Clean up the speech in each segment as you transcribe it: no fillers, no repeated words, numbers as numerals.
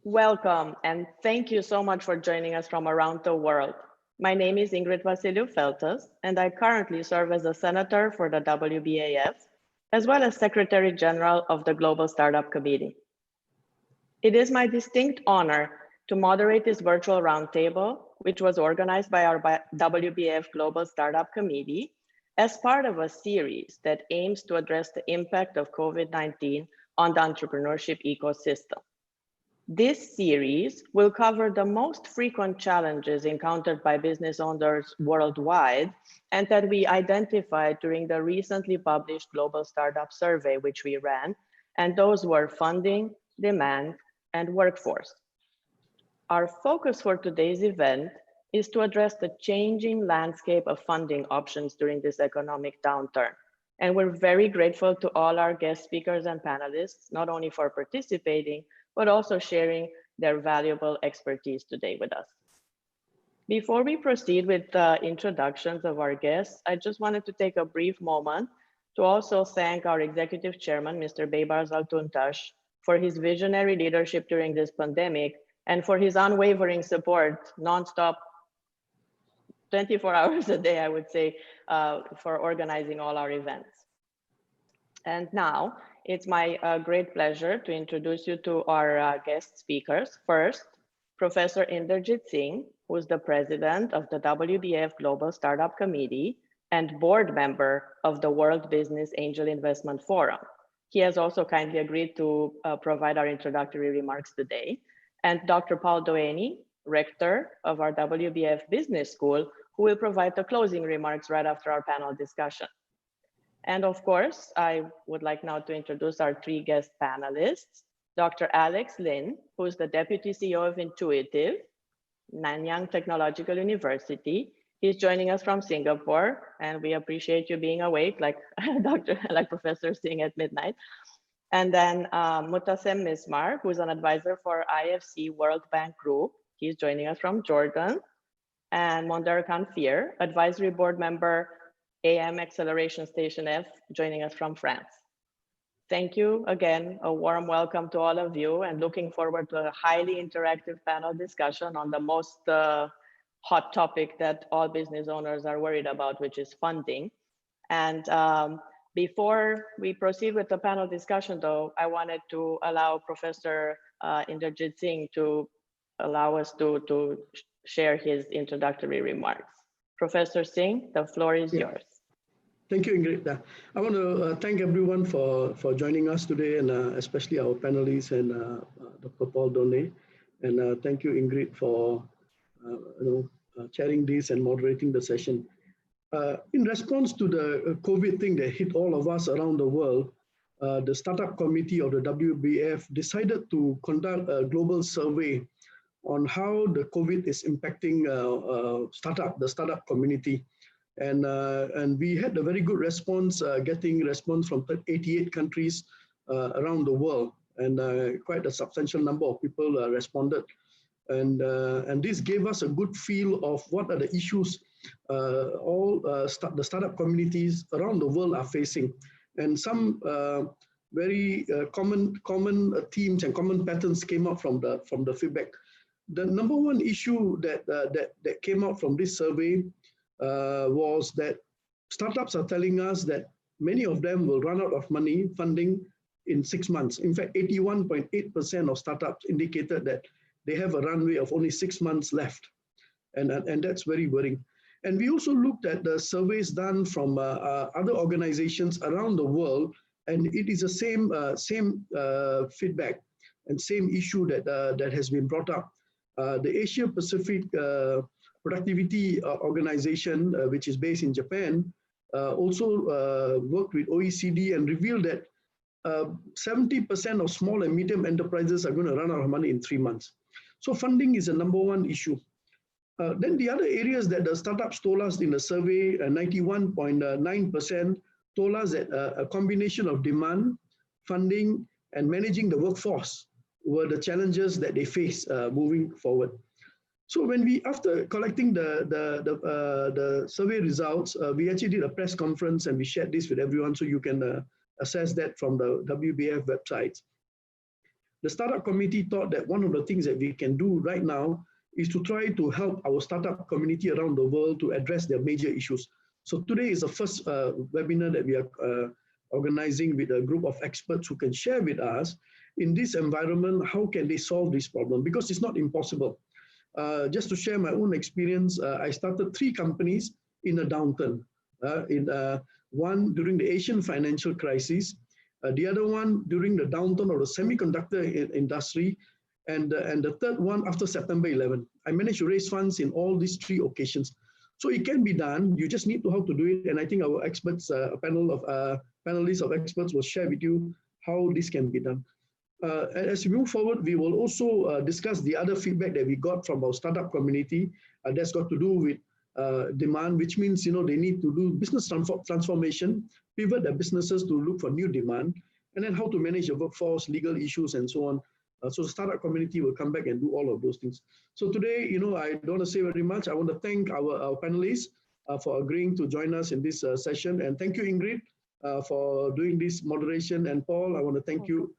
Welcome, and thank you so much for joining us from around the world. My name is Ingrid Vasiliou-Feltas, and I currently serve as a senator for the WBAF, as well as Secretary General of the Global Startup Committee. It is my distinct honor to moderate this virtual roundtable, which was organized by our WBAF Global Startup Committee as part of a series that aims to address the impact of COVID-19 on the entrepreneurship ecosystem. This series will cover the most frequent challenges encountered by business owners worldwide and that we identified during the recently published Global Startup Survey, which we ran, and those were funding, demand, and workforce. Our focus for today's event is to address the changing landscape of funding options during this economic downturn. And we're very grateful to all our guest speakers and panelists, not only for participating, but also sharing their valuable expertise today with us. Before we proceed with the introductions of our guests, I just wanted to take a brief moment to also thank our executive chairman, Mr. Beybar Zaltuntaş, for his visionary leadership during this pandemic and for his unwavering support, nonstop, 24 hours a day, I would say, for organizing all our events. And now, it's my great pleasure to introduce you to our guest speakers. First, Professor Inderjit Singh, who is the president of the WBAF Global Startup Committee and board member of the World Business Angel Investment Forum. He has also kindly agreed to provide our introductory remarks today. And Dr. Paul Doheny, rector of our WBAF Business School, who will provide the closing remarks right after our panel discussion. And of course, I would like now to introduce our three guest panelists, Dr. Alex Lin, who is the Deputy CEO of Intuitive, Nanyang Technological University. He's joining us from Singapore, and we appreciate you being awake, like Professor Singh at midnight. And then Mutasem Mismar, who is an advisor for IFC World Bank Group. He's joining us from Jordan. And Mondar Kanfir, advisory board member, AM Acceleration Station F, joining us from France. Thank you again, a warm welcome to all of you, and looking forward to a highly interactive panel discussion on the most hot topic that all business owners are worried about, which is funding. And before we proceed with the panel discussion, though, I wanted to allow Professor Inderjit Singh to allow us to share his introductory remarks. Professor Singh, the floor is yours. Thank you, Ingrid. I want to thank everyone for joining us today, and especially our panelists and Dr. Paul Doheny. And thank you, Ingrid, for chairing this and moderating the session. In response to the COVID thing that hit all of us around the world, the Startup Committee of the WBAF decided to conduct a global survey on how the COVID is impacting the startup community. And we had a very good response, getting response from 88 countries around the world, and quite a substantial number of people responded. And this gave us a good feel of what are the issues the startup communities around the world are facing. And some very common themes and common patterns came out from the feedback. The number one issue that came out from this survey was that startups are telling us that many of them will run out of funding in 6 months. In fact, 81.8% of startups indicated that they have a runway of only 6 months left. And that's very worrying. And we also looked at the surveys done from other organizations around the world, and it is the same feedback and same issue that has been brought up. The Asia Pacific Productivity Organization, which is based in Japan, also worked with OECD and revealed that 70% of small and medium enterprises are going to run out of money in 3 months. So funding is the number one issue. Then the other areas that the startups told us in the survey, 91.9% told us that a combination of demand, funding, and managing the workforce were the challenges that they face moving forward. So when after collecting the survey results, we actually did a press conference and we shared this with everyone, so you can assess that from the WBAF website. the startup committee thought that one of the things that we can do right now is to try to help our startup community around the world to address their major issues. So today is the first webinar that we are organizing with a group of experts who can share with us in this environment, how can they solve this problem? Because it's not impossible. Just to share my own experience, I started 3 companies in a downturn. One during the Asian financial crisis, the other one during the downturn of the semiconductor industry, and the third one after September 11. I managed to raise funds in all these 3 occasions. So it can be done. You just need to know how to do it. And I think our experts, a panel of panelists of experts will share with you how this can be done. As we move forward, we will also discuss the other feedback that we got from our startup community. That's got to do with demand, which means, they need to do business transformation, pivot their businesses to look for new demand, and then how to manage the workforce, legal issues, and so on. So the startup community will come back and do all of those things. So today, I don't want to say very much. I want to thank our panelists for agreeing to join us in this session. And thank you, Ingrid, for doing this moderation. And Paul, I want to thank you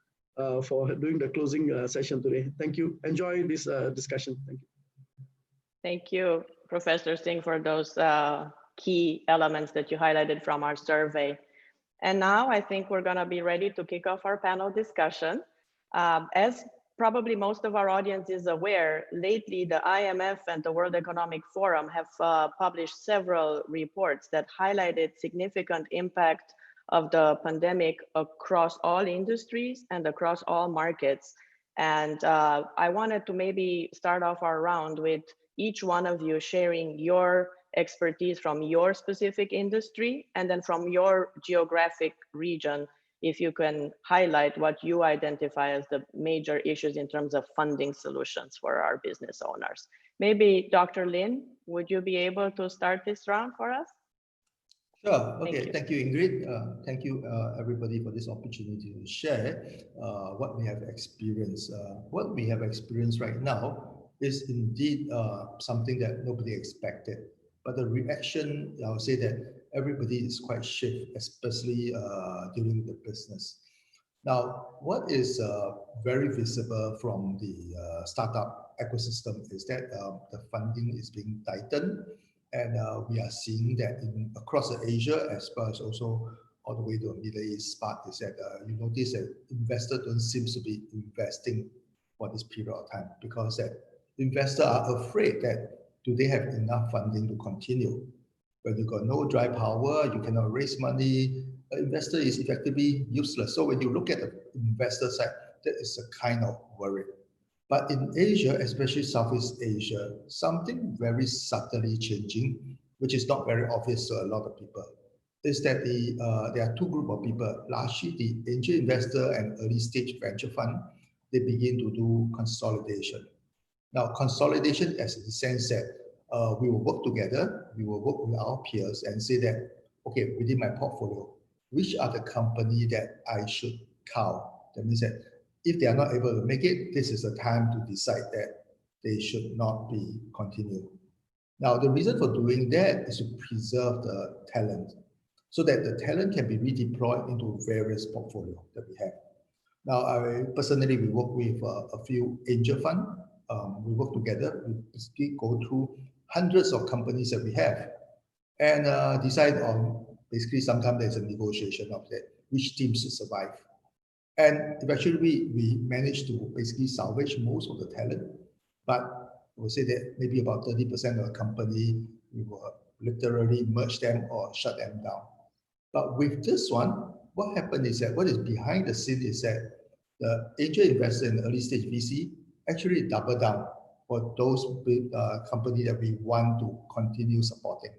for doing the closing session today. Thank you. Enjoy this discussion. Thank you. Thank you, Professor Singh, for those key elements that you highlighted from our survey. And now I think we're going to be ready to kick off our panel discussion. As probably most of our audience is aware, lately the IMF and the World Economic Forum have published several reports that highlighted significant impact of the pandemic across all industries and across all markets. And I wanted to maybe start off our round with each one of you sharing your expertise from your specific industry and then from your geographic region, if you can highlight what you identify as the major issues in terms of funding solutions for our business owners. Maybe Dr. Lin, would you be able to start this round for us? Sure. Okay. Thank you, Ingrid. Thank you, everybody, for this opportunity to share what we have experienced. What we have experienced right now is indeed something that nobody expected. But the reaction, I would say that everybody is quite shift, especially during the business. Now, what is very visible from the startup ecosystem is that the funding is being tightened. And we are seeing that across Asia, as well as also all the way to the Middle East part, is that you notice that investors don't seem to be investing for this period of time because that investors are afraid that do they have enough funding to continue? When you got no dry power, you cannot raise money, an investor is effectively useless. So when you look at the investor side, that is a kind of worry. But in Asia, especially Southeast Asia, something very subtly changing, which is not very obvious to a lot of people, is that there are 2 groups of people. Largely, the angel investor and early stage venture fund, they begin to do consolidation. Now, consolidation as in the sense that we will work together, we will work with our peers and say that, okay, within my portfolio, which are the company that I should count? That means that if they are not able to make it, this is the time to decide that they should not be continued. Now, the reason for doing that is to preserve the talent so that the talent can be redeployed into various portfolios that we have. Now, I personally, we work with a few angel funds. We work together, we basically go through hundreds of companies that we have and decide on, basically sometimes there's a negotiation of that, which teams should survive. And eventually we managed to basically salvage most of the talent, but I would say that maybe about 30% of the company, we will literally merge them or shut them down. But with this one, what happened is that what is behind the scene is that the angel investor in the early stage VC actually double down for those big companies that we want to continue supporting.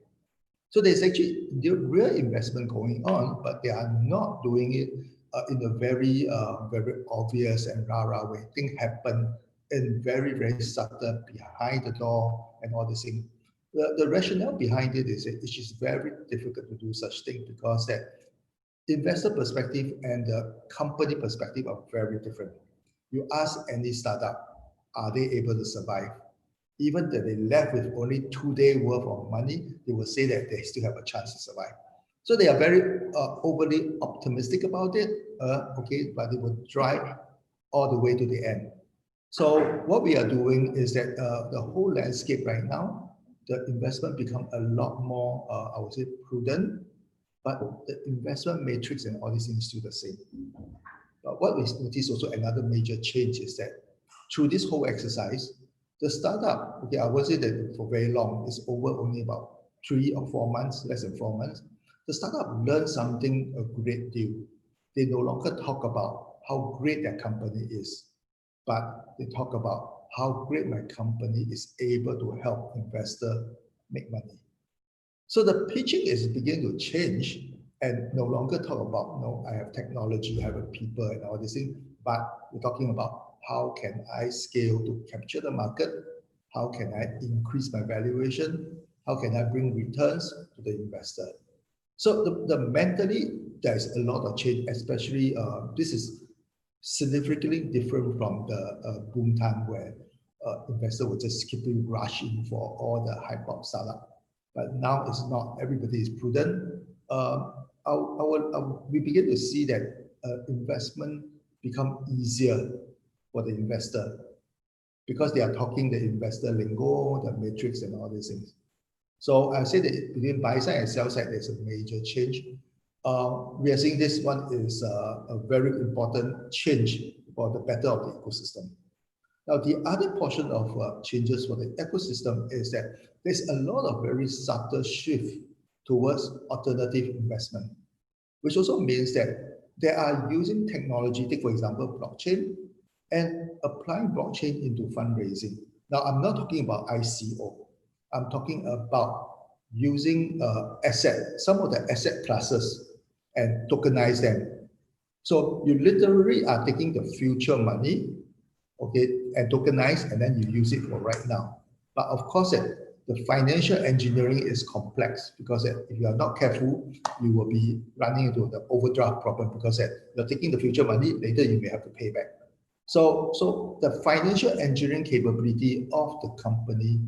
So there's actually the real investment going on, but they are not doing it in a very obvious and rah-rah way. Things happen in very, very subtle behind the door and all this thing. The rationale behind it is that it is very difficult to do such thing because that investor perspective and the company perspective are very different. You ask any startup, are they able to survive? Even that they left with only 2 days worth of money, they will say that they still have a chance to survive. So they are very overly optimistic about it, okay, but they will drive all the way to the end. So what we are doing is that the whole landscape right now, the investment become a lot more, I would say, prudent, but the investment matrix and all these things still the same. But what we notice also another major change is that through this whole exercise, the startup, okay, I would say that for very long, it's over only about 3 or 4 months, less than 4 months. The startup learned something a great deal. They no longer talk about how great their company is, but they talk about how great my company is able to help investor make money. So the pitching is beginning to change and no longer talk about, no, I have technology, I have people and all these things, but we're talking about how can I scale to capture the market? How can I increase my valuation? How can I bring returns to the investor? So the mentally, there's a lot of change, especially this is significantly different from the boom time where investors were just keeping rushing for all the hype-up startup. But now it's not, everybody is prudent. We begin to see that investment become easier for the investor because they are talking the investor lingo, the matrix and all these things. So I say that between buy side and sell side, there's a major change. We are seeing this one is a very important change for the better of the ecosystem. Now, the other portion of changes for the ecosystem is that there's a lot of very subtle shift towards alternative investment, which also means that they are using technology, take for example, blockchain, and applying blockchain into fundraising. Now, I'm not talking about ICO. I'm talking about using some of the asset classes and tokenize them. So you literally are taking the future money, okay, and tokenize, and then you use it for right now. But of course, the financial engineering is complex because if you are not careful, you will be running into the overdraft problem because you're taking the future money, later you may have to pay back. So the financial engineering capability of the company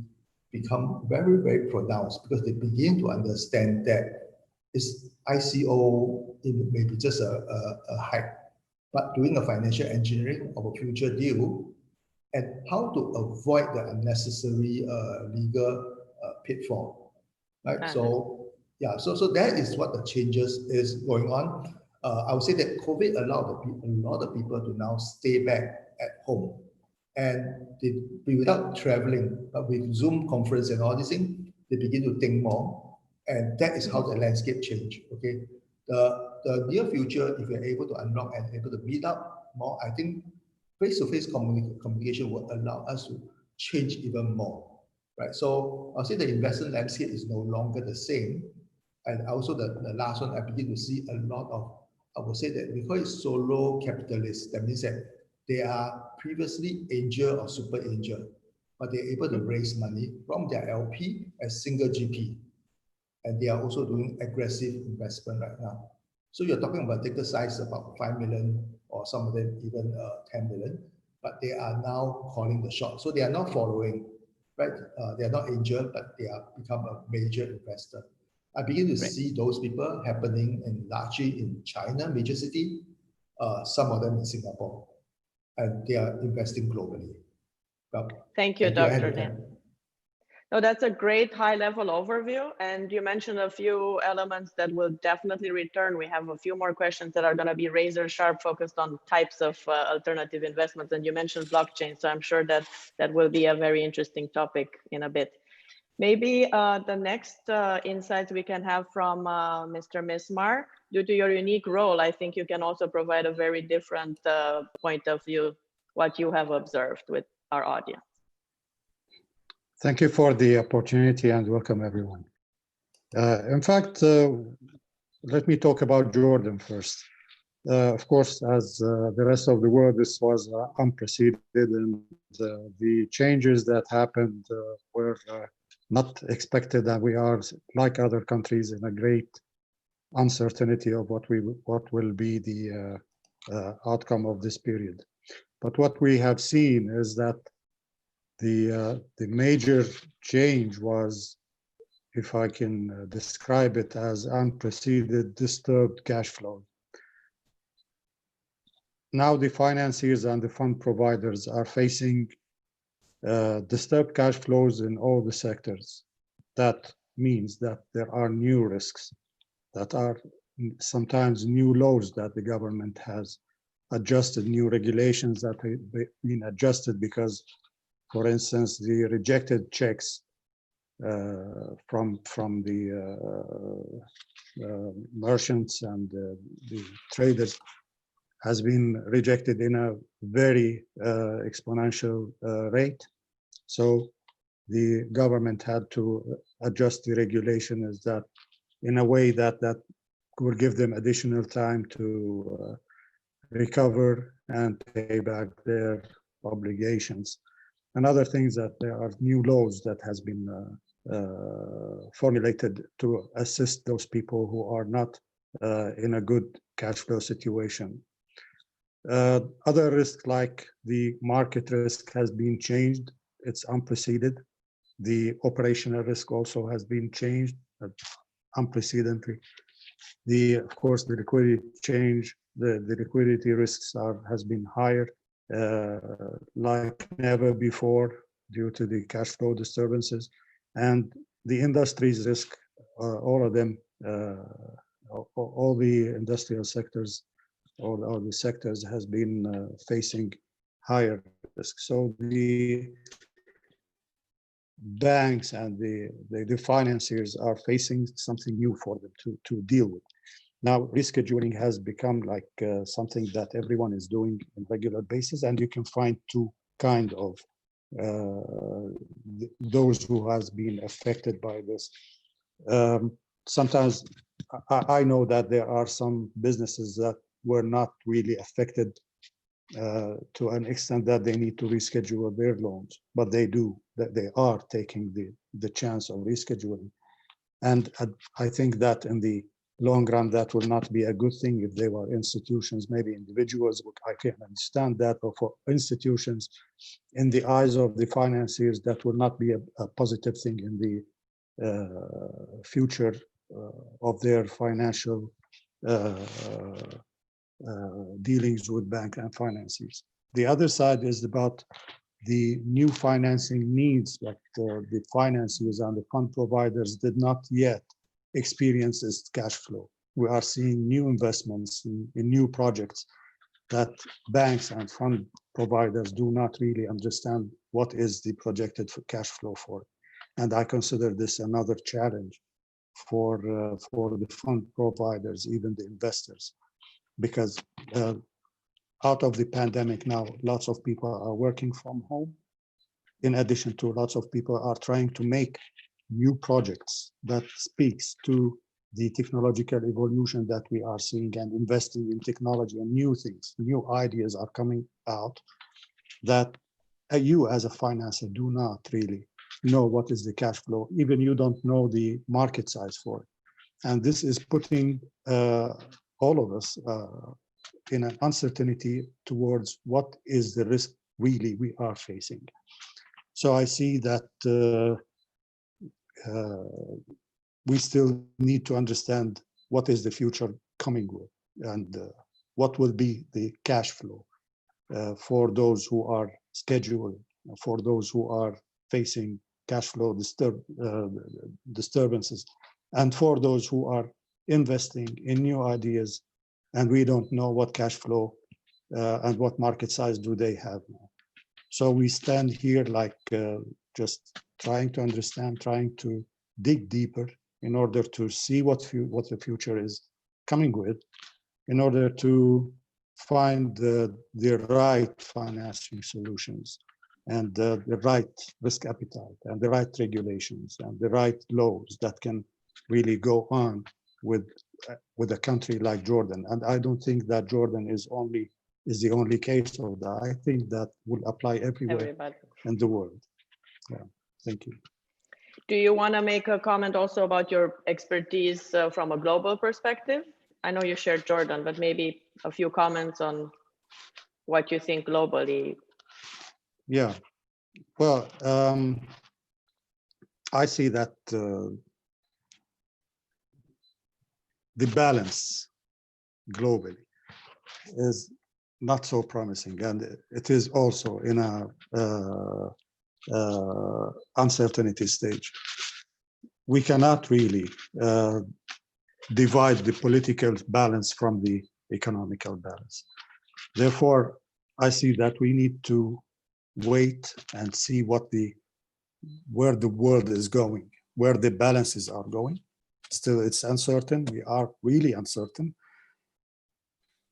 become very, very pronounced because they begin to understand that it's ICO, it may be just a hype, but doing a financial engineering of a future deal and how to avoid the unnecessary legal pitfall, right? So yeah, so that is what the changes is going on. I would say that COVID allowed a lot of people to now stay back at home and they be without traveling, but with Zoom conference and all these things, they begin to think more, and that is how the landscape change. Okay, the near future, if you're able to unlock and able to meet up more, I think face-to-face communication will allow us to change even more, right? So I'll say the investment landscape is no longer the same, and also the last one, I begin to see a lot of, I would say that we call it solo capitalists. That means that they are previously angel or super angel, but they're able to raise money from their LP as single GP. And they are also doing aggressive investment right now. So you're talking about ticket size about 5 million or some of them even 10 million, but they are now calling the shot. So they are not following, right? They are not angel, but they are become a major investor. I begin to see those people happening largely in China, major city, some of them in Singapore, and they are investing globally. Thank you, Dr. Lin. No, that's a great high-level overview, and you mentioned a few elements that will definitely return. We have a few more questions that are going to be razor-sharp, focused on types of alternative investments, and you mentioned blockchain, so I'm sure that that will be a very interesting topic in a bit. Maybe the next insights we can have from Mr. Mismar. Due to your unique role, I think you can also provide a very different point of view, what you have observed with our audience. Thank you for the opportunity and welcome everyone. In fact, let me talk about Jordan first. Of course, as the rest of the world, this was unprecedented, and the changes that happened were not expected, and we are, like other countries, in a great uncertainty of what will be the outcome of this period. But what we have seen is that the major change was, if I can describe it as unprecedented, disturbed cash flow. now the financiers and the fund providers are facing disturbed cash flows in all the sectors. That means that there are new risks, that are sometimes new laws that the government has adjusted, new regulations that have been adjusted because, for instance, the rejected checks from the merchants and the traders has been rejected in a very exponential rate. So the government had to adjust the regulation as that in a way that will give them additional time to recover and pay back their obligations. Another thing is that there are new laws that has been formulated to assist those people who are not in a good cash flow situation. Other risks like the market risk has been changed. It's unprecedented. The operational risk also has been changed unprecedentedly. Of course, the liquidity change, the liquidity risks has been higher like never before due to the cash flow disturbances, and the industry's risk, all of them, all the industrial sectors, all the sectors has been facing higher risk. So the banks and the financiers are facing something new for them to deal with. Now, rescheduling has become like something that everyone is doing on a regular basis, and you can find two kind of those who has been affected by this. Sometimes I know that there are some businesses that were not really affected to an extent that they need to reschedule their loans, but they are taking the chance of rescheduling. And I think that in the long run, that will not be a good thing if they were institutions, maybe individuals. I can understand that, but for institutions, in the eyes of the financiers, that will not be a positive thing in the future of their financial dealings with bank and financiers. The other side is about the new financing needs that the financiers and the fund providers did not yet experience as cash flow. We are seeing new investments in new projects that banks and fund providers do not really understand what is the projected cash flow for. And I consider this another challenge for the fund providers, even the investors, because out of the pandemic now, lots of people are working from home. In addition to, lots of people are trying to make new projects that speaks to the technological evolution that we are seeing, and investing in technology and new things, new ideas are coming out that you as a financer do not really know what is the cash flow. Even you don't know the market size for it. And this is putting all of us in an uncertainty towards what is the risk really we are facing. So I see that we still need to understand what is the future coming with, and what will be the cash flow for those who are scheduled, for those who are facing cash flow disturbances, and for those who are investing in new ideas, and we don't know what cash flow and what market size do they have now. So we stand here like just trying to understand, trying to dig deeper in order to see what the future is coming with, in order to find the right financing solutions, and the right risk appetite, and the right regulations, and the right laws that can really go on with a country like Jordan. And I don't think that Jordan is the only case of that. I think that will apply everywhere in the world. Yeah, thank you. Do you want to make a comment also about your expertise from a global perspective? I know you shared Jordan, but maybe a few comments on what you think globally. Yeah, well, I see that the balance globally is not so promising, and it is also in a uncertainty stage. We cannot really divide the political balance from the economical balance. Therefore, I see that we need to wait and see where the world is going, where the balances are going. Still, it's uncertain. We are really uncertain.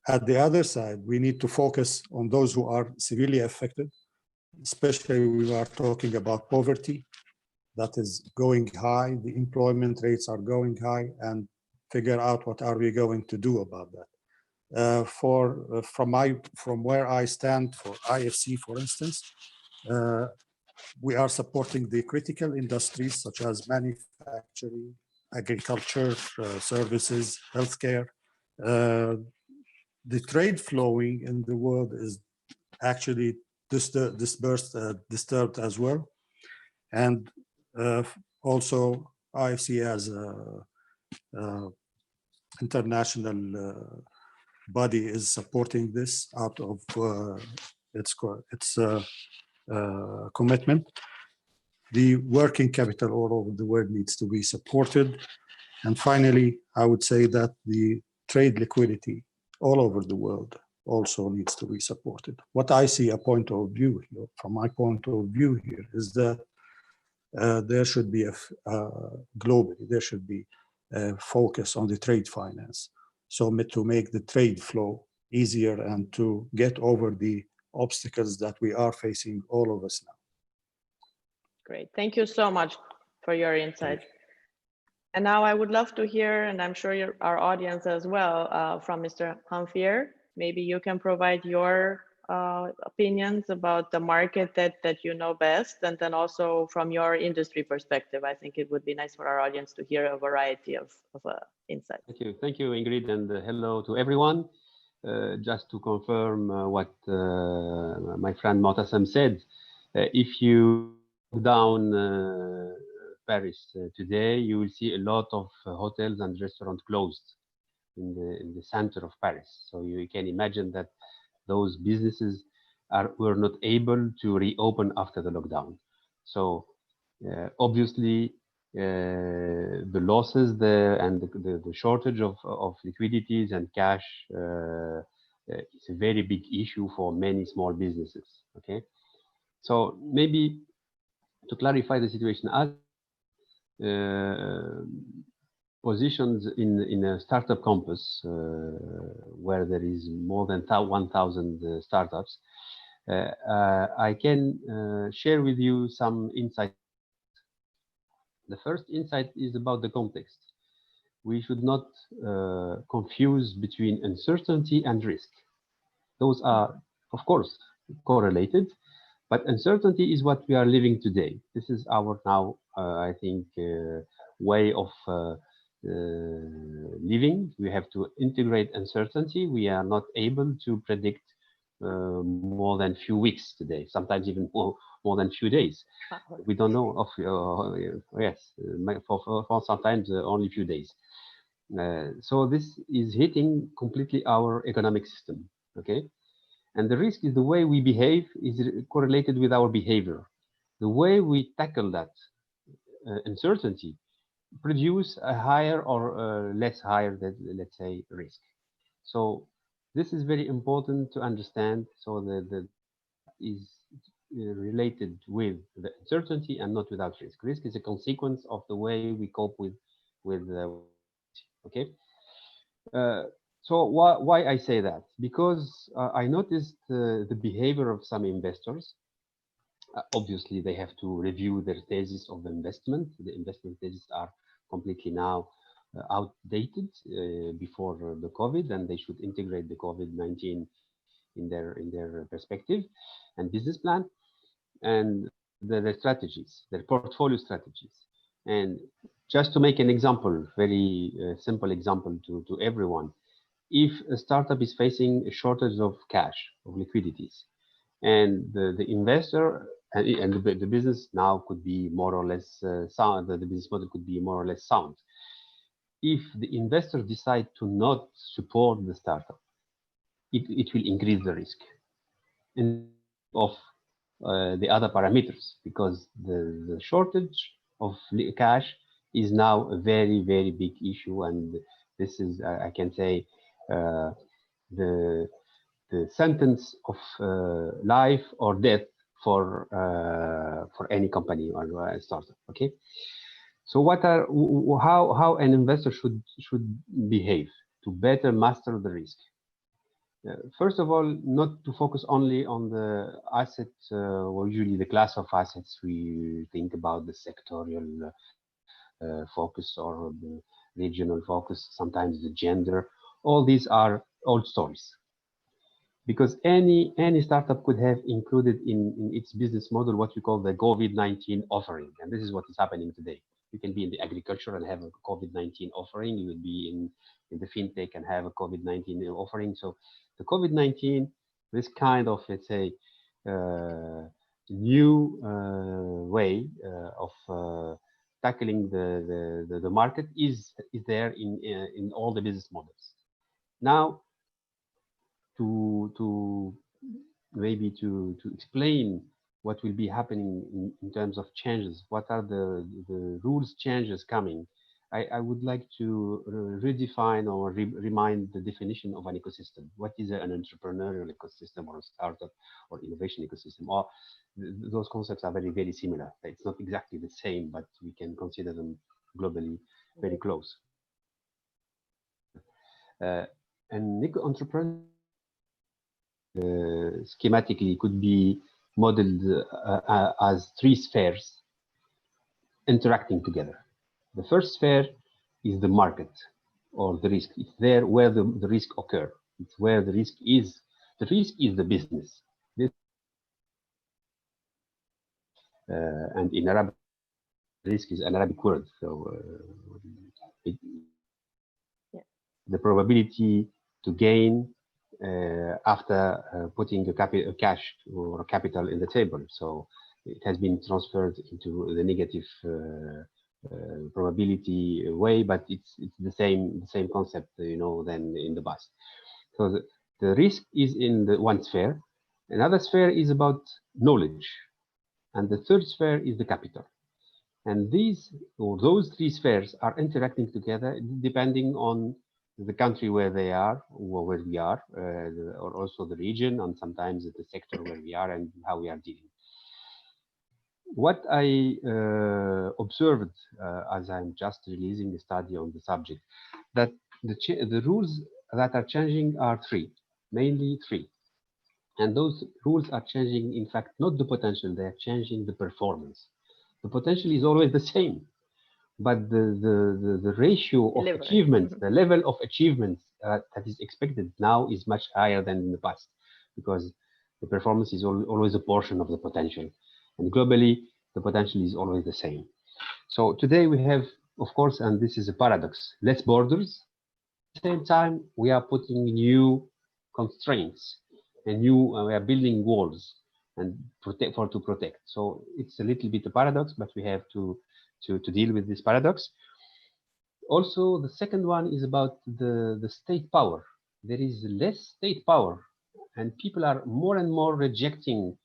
At the other side, we need to focus on those who are severely affected, especially we are talking about poverty that is going high, the employment rates are going high, and figure out what are we going to do about that. From where I stand for IFC, for instance, we are supporting the critical industries such as manufacturing, agriculture, services, healthcare. The trade flowing in the world is actually disturbed as well. And also IFC as a international body is supporting this out of its commitment. The working capital all over the world needs to be supported. And finally, I would say that the trade liquidity all over the world also needs to be supported. What I see a point of view here, from my point of view here, is that there should be globally, there should be a focus on the trade finance. So to make the trade flow easier and to get over the obstacles that we are facing, all of us now. Great, thank you so much for your insight. And now I would love to hear, and I'm sure our audience as well, from Mr. Hamfier. Maybe you can provide your opinions about the market that you know best, and then also from your industry perspective. I think it would be nice for our audience to hear a variety of insights. Thank you, Ingrid, and hello to everyone. Just to confirm what my friend Motasem said, if you look down Paris today, you will see a lot of hotels and restaurants closed in the center of Paris. So you can imagine that those businesses were not able to reopen after the lockdown. So obviously the losses there and the shortage of liquidities and cash is a very big issue for many small businesses. Okay, so maybe to clarify the situation, as positions in a startup campus where there is more than 1,000 startups, I can share with you some insights. The first insight is about the context. We should not confuse between uncertainty and risk. Those are, of course, correlated, but uncertainty is what we are living today. This is our now, I think, way of living. We have to integrate uncertainty. We are not able to predict more than few weeks today, sometimes even more than few days. We don't know of, yes, for sometimes only few days. So this is hitting completely our economic system, okay? And the risk is the way we behave is correlated with our behavior. The way we tackle that uncertainty produce a higher or less higher, let's say, risk. So this is very important to understand. So that is related with the uncertainty and not without risk. Risk is a consequence of the way we cope with okay. So why I say that? Because I noticed the behavior of some investors. Obviously, they have to review their thesis of investment. The investment theses are completely now outdated before the COVID, and they should integrate the COVID-19 in their perspective and business plan and their strategies, their portfolio strategies. And just to make an example, very simple example to everyone, if a startup is facing a shortage of cash, of liquidities, and the investor and the business now could be more or less sound, the business model could be more or less sound. If the investors decide to not support the startup, it will increase the risk in of the other parameters, because the shortage of cash is now a very, very big issue, and this is I can say the sentence of life or death for any company or a startup. Okay, so how an investor should behave to better master the risk? First of all, not to focus only on the asset, or usually the class of assets. We think about the sectorial focus or the regional focus, sometimes the gender. All these are old stories, because any startup could have included in its business model what we call the COVID-19 offering, and this is what is happening today. You can be in the agriculture and have a COVID-19 offering. You will be in the fintech and have a COVID-19 offering. So the COVID-19, this kind of, let's say, new way of tackling the market is there in all the business models. Now, to maybe to explain what will be happening in terms of changes, what are the rules changes coming, I would like to redefine or remind the definition of an ecosystem. What is an entrepreneurial ecosystem or a startup or innovation ecosystem? Or those concepts are very, very similar. It's not exactly the same, but we can consider them globally very close. An entrepreneur schematically could be modeled as three spheres interacting together. The first sphere is the market or the risk. It's there where the risk occurs. It's where the risk is. The risk is the business. And in Arabic, risk is an Arabic word. So the probability to gain after putting a cash or a capital in the table. So it has been transferred into the negative probability way, but it's the same concept, you know, than in the past. So the risk is in the one sphere. Another sphere is about knowledge, and the third sphere is the capital. And those three spheres are interacting together depending on the country where they are, or where we are, or also the region, and sometimes the sector where we are and how we are dealing. What I observed as I'm just releasing a study on the subject, that the rules that are changing are mainly three. And those rules are changing, in fact, not the potential, they are changing the performance. The potential is always the same, but the ratio of achievements, the level of achievements that is expected now is much higher than in the past, because the performance is always a portion of the potential. And globally, the potential is always the same. So today we have, of course, and this is a paradox, less borders. At the same time, we are putting new constraints and we are building walls and to protect. So it's a little bit a paradox, but we have to deal with this paradox. Also, the second one is about the state power. There is less state power, and people are more and more rejecting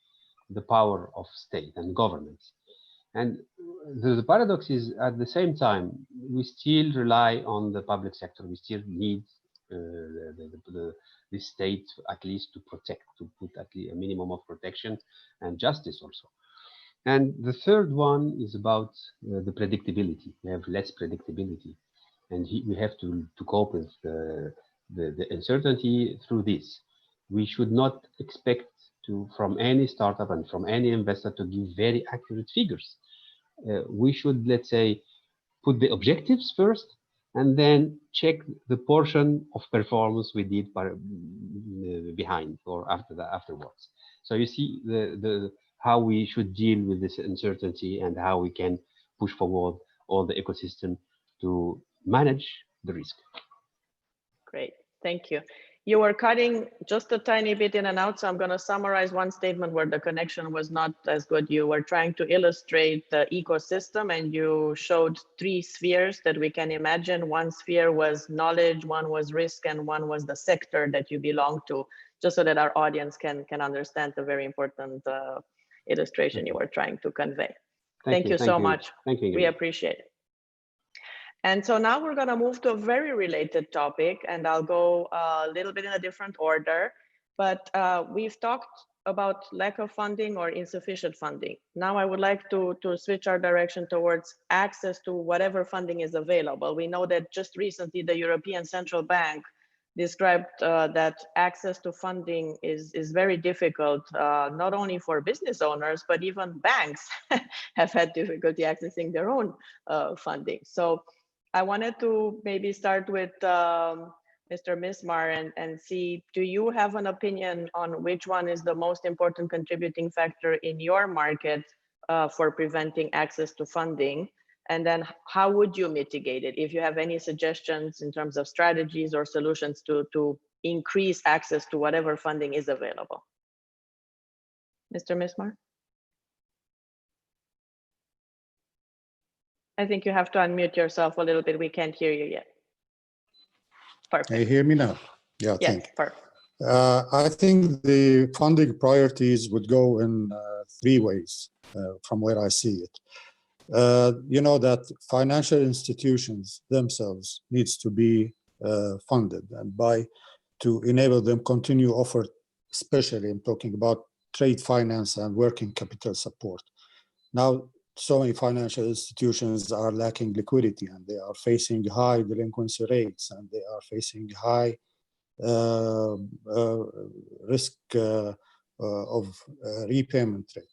the power of state and governments. And the paradox is, at the same time, we still rely on the public sector. We still need the state at least to protect, to put at least a minimum of protection and justice also. And the third one is about the predictability. We have less predictability, and we have to cope with the uncertainty through this. We should not expect from any startup and from any investor to give very accurate figures. We should, let's say, put the objectives first, and then check the portion of performance we did behind or afterwards. So you see how we should deal with this uncertainty and how we can push forward all the ecosystem to manage the risk. Great, thank you. You were cutting just a tiny bit in and out, so I'm going to summarize one statement where the connection was not as good. You were trying to illustrate the ecosystem, and you showed 3 spheres that we can imagine. One sphere was knowledge, one was risk, and one was the sector that you belong to, just so that our audience can understand the very important illustration you were trying to convey. Thank you so much. Thank you. We appreciate it. And so now we're going to move to a very related topic, and I'll go a little bit in a different order. But we've talked about lack of funding or insufficient funding. Now I would like to switch our direction towards access to whatever funding is available. We know that just recently the European Central Bank described that access to funding is very difficult, not only for business owners, but even banks have had difficulty accessing their own funding. So I wanted to maybe start with Mr. Mismar and see, do you have an opinion on which one is the most important contributing factor in your market for preventing access to funding? And then how would you mitigate it? If you have any suggestions in terms of strategies or solutions to increase access to whatever funding is available. Mr. Mismar? I think you have to unmute yourself a little bit. We can't hear you yet. Perfect. Can you hear me now? Yeah, yes, thank you. Perfect. I think the funding priorities would go in 3 ways from where I see it. You know that financial institutions themselves needs to be funded, and to enable them continue offer, especially I'm talking about trade finance and working capital support. Now, so many financial institutions are lacking liquidity, and they are facing high delinquency rates, and they are facing high risk of repayment rate.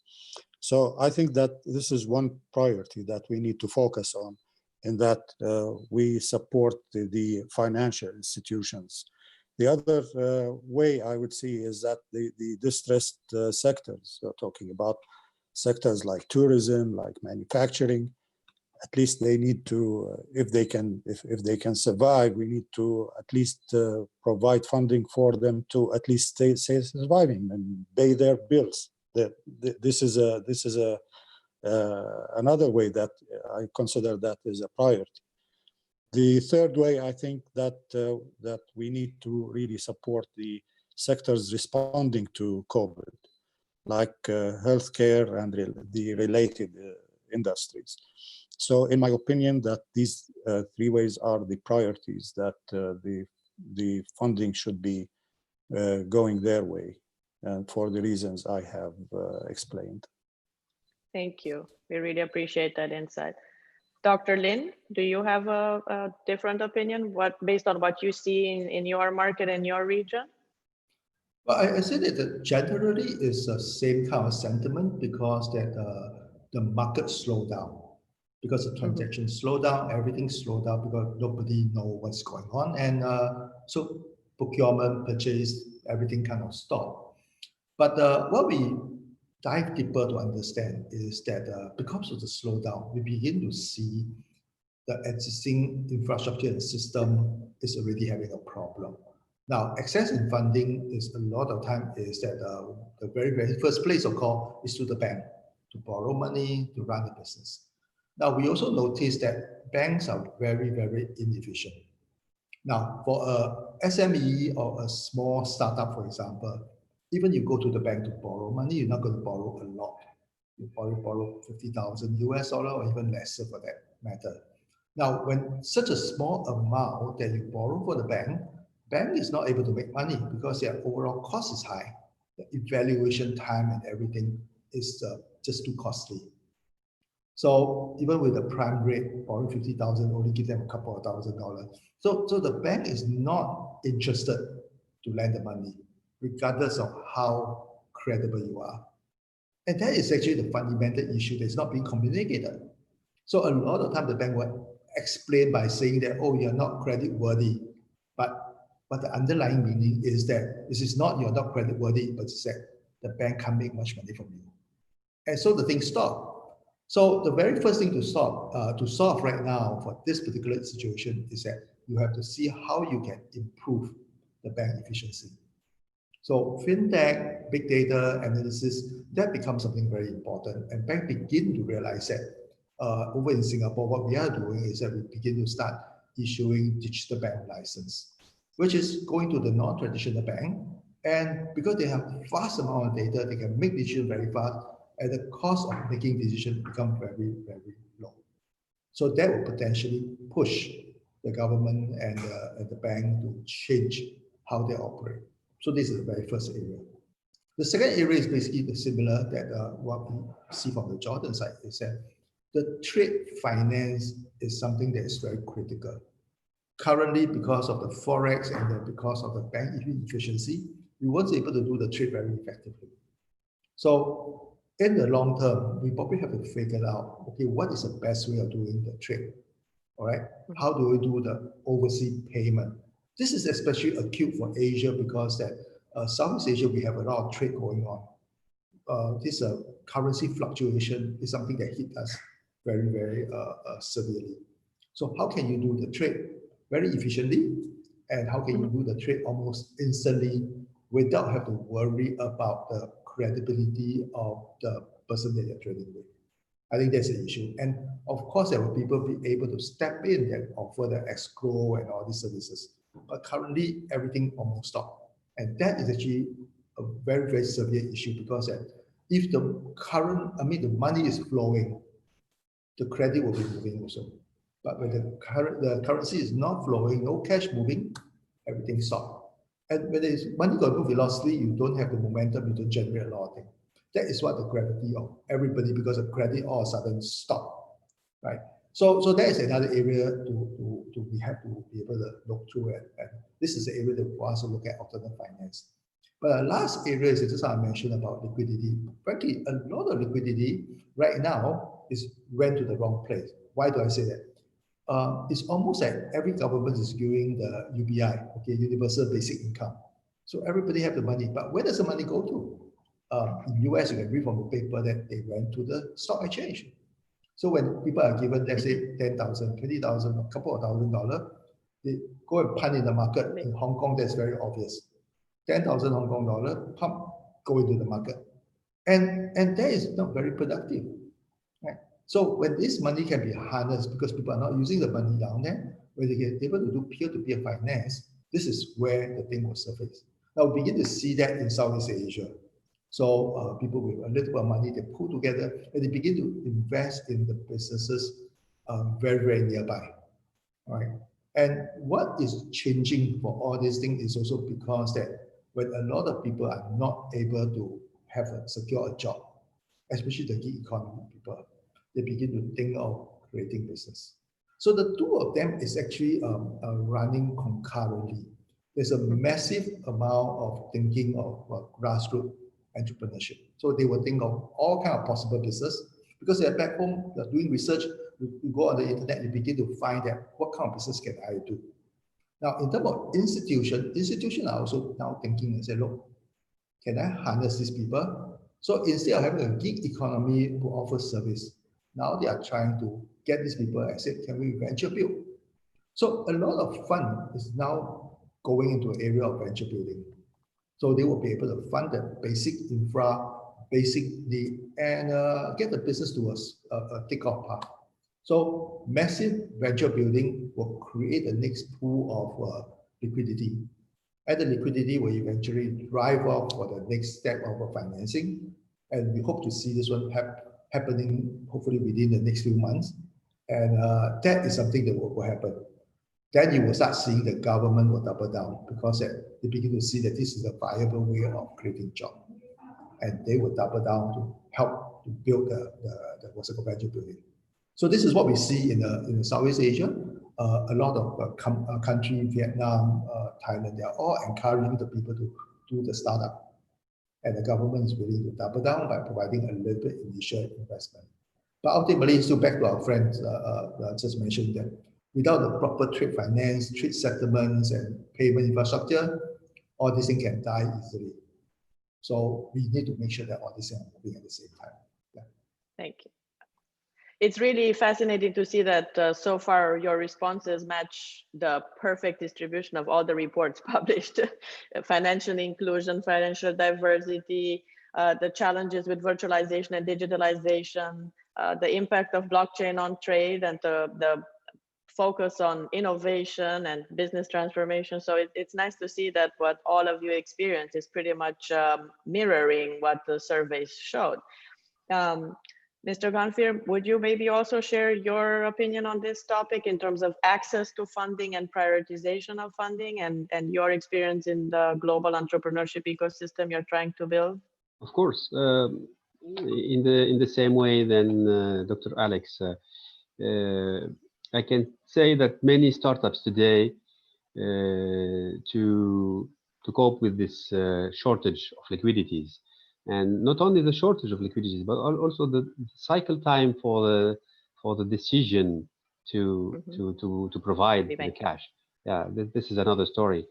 So I think that this is one priority that we need to focus on, in that we support the financial institutions. The other way I would see is that the distressed sectors, so talking about sectors like tourism, like manufacturing, at least they need to, if they can survive, we need to at least provide funding for them to at least stay surviving and pay their bills. This is another way that I consider that is a priority. The third way, I think that we need to really support the sectors responding to COVID, like healthcare and the related industries. So in my opinion, that these 3 ways are the priorities that the funding should be going their way, and for the reasons I have explained. Thank you. We really appreciate that insight. Dr. Lin, do you have a different opinion based on what you see in your market and your region? Well, I say that generally is the same kind of sentiment, because that the market slowed down, because the transactions slow down, everything slowed down because nobody know what's going on, and so procurement, purchase, everything kind of stopped. But what we dive deeper to understand is that because of the slowdown, we begin to see the existing infrastructure and system is already having a problem. Now, access in funding is a lot of time is that the very, very first place of call is to the bank to borrow money to run the business. Now, we also notice that banks are very, very inefficient. Now, for a SME or a small startup, for example, even you go to the bank to borrow money, you're not going to borrow a lot. You probably borrow 50,000 US dollar or even lesser for that matter. Now, when such a small amount that you borrow for the bank is not able to make money because their overall cost is high. The evaluation time and everything is just too costly. So even with the prime rate, borrowing 50,000 only give them a couple of $1,000. So the bank is not interested to lend the money, regardless of how credible you are. And that is actually the fundamental issue that's not being communicated. So a lot of time the bank will explain by saying that, oh, you're not credit worthy. But the underlying meaning is that this is not you're not credit worthy, but it's that the bank can't make much money from you. And so the thing stopped. So the very first thing to solve right now for this particular situation is that you have to see how you can improve the bank efficiency. So fintech, big data analysis, that becomes something very important. And banks begin to realize that over in Singapore, what we are doing is that we begin to start issuing digital bank license, which is going to the non-traditional bank. And because they have vast amount of data, they can make decisions very fast, and the cost of making decisions become very, very low. So that will potentially push the government and the bank to change how they operate. So this is the very first area. The second area is basically similar that what we see from the Jordan side is that the trade finance is something that is very critical. Currently, because of the forex and because of the bank efficiency, we weren't able to do the trade very effectively. So in the long term, we probably have to figure out, okay, what is the best way of doing the trade? All right, how do we do the overseas payment? This is especially acute for Asia because that Southeast Asia, we have a lot of trade going on. This currency fluctuation is something that hit us very, very severely. So how can you do the trade very efficiently? And how can you do the trade almost instantly without having to worry about the credibility of the person that you're trading with? I think that's the issue. And of course, there will people be able to step in and offer the escrow and all these services. But currently, everything almost stopped. And that is actually a very, very severe issue because if the the money is flowing, the credit will be moving also. But when the currency is not flowing, no cash moving, everything stopped. And when there's money got move velocity, you don't have the momentum, you don't generate a lot of things. That is what the gravity of everybody, because the credit all of a sudden stopped, right? So that is another area we have to be able to look through, and this is the area that we also look at alternate finance. But the last area is just I mentioned about liquidity. Frankly, a lot of liquidity right now went to the wrong place. Why do I say that? It's almost like every government is giving the UBI, okay, Universal Basic Income. So everybody have the money, but where does the money go to? In the US, you can read from the paper that they went to the stock exchange. So when people are given, let's say, 10,000, 20,000, a couple of $1,000s, they go and punt in the market. In Hong Kong, that's very obvious. 10,000 Hong Kong dollar, pump, go into the market. And that is not very productive. Right? So when this money can be harnessed, because people are not using the money down there, where they get able to do peer-to-peer finance, this is where the thing will surface. Now we begin to see that in Southeast Asia. So people with a little bit of money, they pull together and they begin to invest in the businesses very, very nearby. All right. And what is changing for all these things is also because that when a lot of people are not able to have a secure job, especially the gig economy people, they begin to think of creating business. So the two of them is actually running concurrently. There's a massive amount of thinking of grassroots entrepreneurship. So they will think of all kinds of possible business because they're back home, they're doing research, you go on the internet, you begin to find that what kind of business can I do? Now, in terms of institutions are also now thinking and say, look, can I harness these people? So instead of having a gig economy to offer service, now they are trying to get these people and say, can we venture build? So a lot of fund is now going into an area of venture building. So they will be able to fund the basic infra, basic need, and get the business to a takeoff path. So massive venture building will create the next pool of liquidity. And the liquidity will eventually drive off for the next step of financing. And we hope to see this one happening hopefully within the next few months. And that is something that will happen. Then you will start seeing the government will double down because they begin to see that this is a viable way of creating jobs. And they will double down to help to build the what's it called venture building. So this is what we see in Southeast Asia. A lot of countries, Vietnam, Thailand, they are all encouraging the people to do the startup. And the government is willing to double down by providing a little bit initial investment. But ultimately, still back to our friends just mentioned that without the proper trade finance, trade settlements, and payment infrastructure, all these things can die easily. So we need to make sure that all these things are moving at the same time. Yeah. Thank you. it's really fascinating to see that so far your responses match the perfect distribution of all the reports published. Financial inclusion, financial diversity, the challenges with virtualization and digitalization, the impact of blockchain on trade, and the focus on innovation and business transformation. So it's nice to see that what all of you experience is pretty much mirroring what the surveys showed. Mr. Ghanfir, would you maybe also share your opinion on this topic in terms of access to funding and prioritization of funding, and your experience in the global entrepreneurship ecosystem you're trying to build? Of course, in the same way than Dr. Alex, I can say that many startups today, to cope with this shortage of liquidities, and not only the shortage of liquidities, but also the cycle time for the decision to provide the cash. Yeah, this is another story.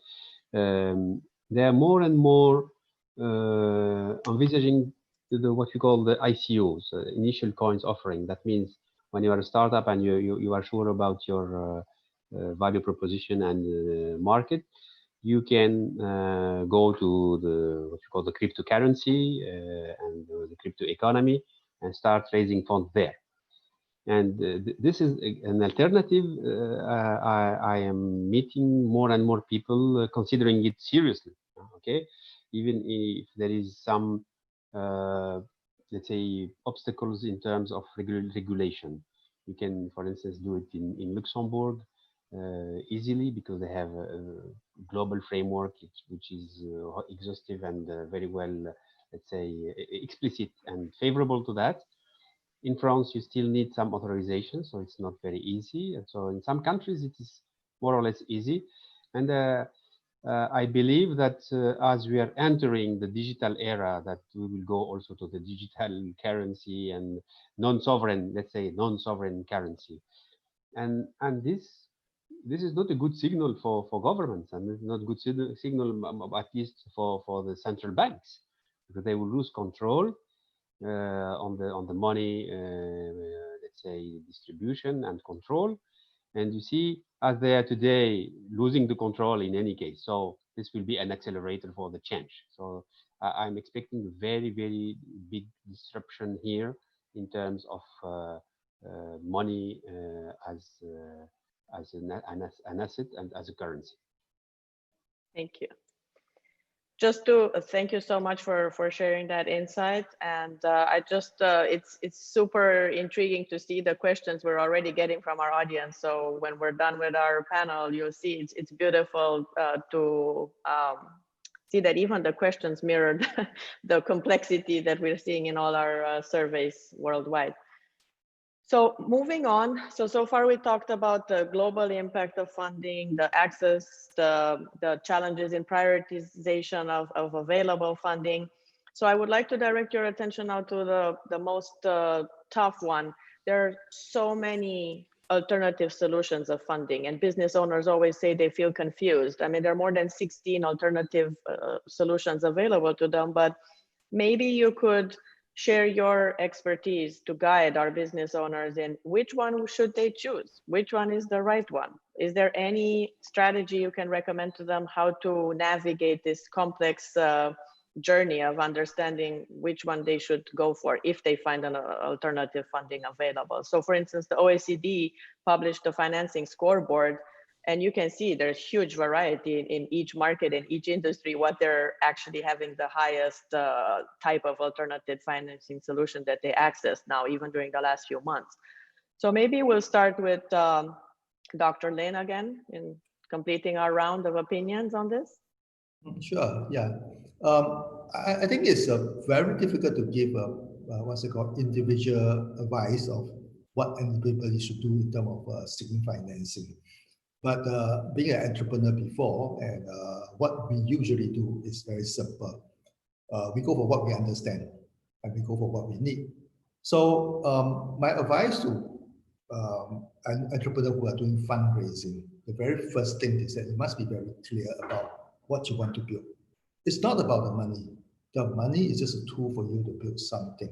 They are more and more envisaging what we call the ICOs, initial coins offering. That means when you are a startup and you are sure about your value proposition and market, you can go to what you call the cryptocurrency and the crypto economy and start raising funds there. And this is an alternative. I am meeting more and more people considering it seriously. Okay, even if there is some let's say obstacles in terms of regulation. You can, for instance, do it in Luxembourg easily because they have a global framework which is exhaustive and very well, let's say, explicit and favorable to that. In France, you still need some authorization, so it's not very easy. And so in some countries, it is more or less easy. And I believe that as we are entering the digital era, that we will go also to the digital currency and non-sovereign, let's say non-sovereign currency. And this is not a good signal for governments, and it's not a good signal at least for the central banks, because they will lose control on the money, let's say, distribution and control. And you see, as they are today, losing the control in any case. So this will be an accelerator for the change. So I'm expecting a very, very big disruption here in terms of money as an asset and as a currency. Thank you. Just to thank you so much for sharing that insight. And I just, it's super intriguing to see the questions we're already getting from our audience. So when we're done with our panel, you'll see it's beautiful to see that even the questions mirrored the complexity that we're seeing in all our surveys worldwide. So moving on, so far we talked about the global impact of funding, the access, the challenges in prioritization of available funding. So I would like to direct your attention now to the most tough one. There are so many alternative solutions of funding, and business owners always say they feel confused. I mean, there are more than 16 alternative solutions available to them, but maybe you could share your expertise to guide our business owners in which one should they choose? Which one is the right one? Is there any strategy you can recommend to them how to navigate this complex journey of understanding which one they should go for if they find an alternative funding available? So for instance, the OECD published the financing scoreboard, and you can see there's huge variety in each market, in each industry, what they're actually having the highest type of alternative financing solution that they access now, even during the last few months. So maybe we'll start with Dr. Lin again in completing our round of opinions on this. Sure, yeah. I think it's very difficult to give what's it called, individual advice of what anybody should do in terms of seeking financing. But being an entrepreneur before, and what we usually do is very simple. We go for what we understand, and we go for what we need. So my advice to an entrepreneur who are doing fundraising, the very first thing is that you must be very clear about what you want to build. It's not about the money. The money is just a tool for you to build something.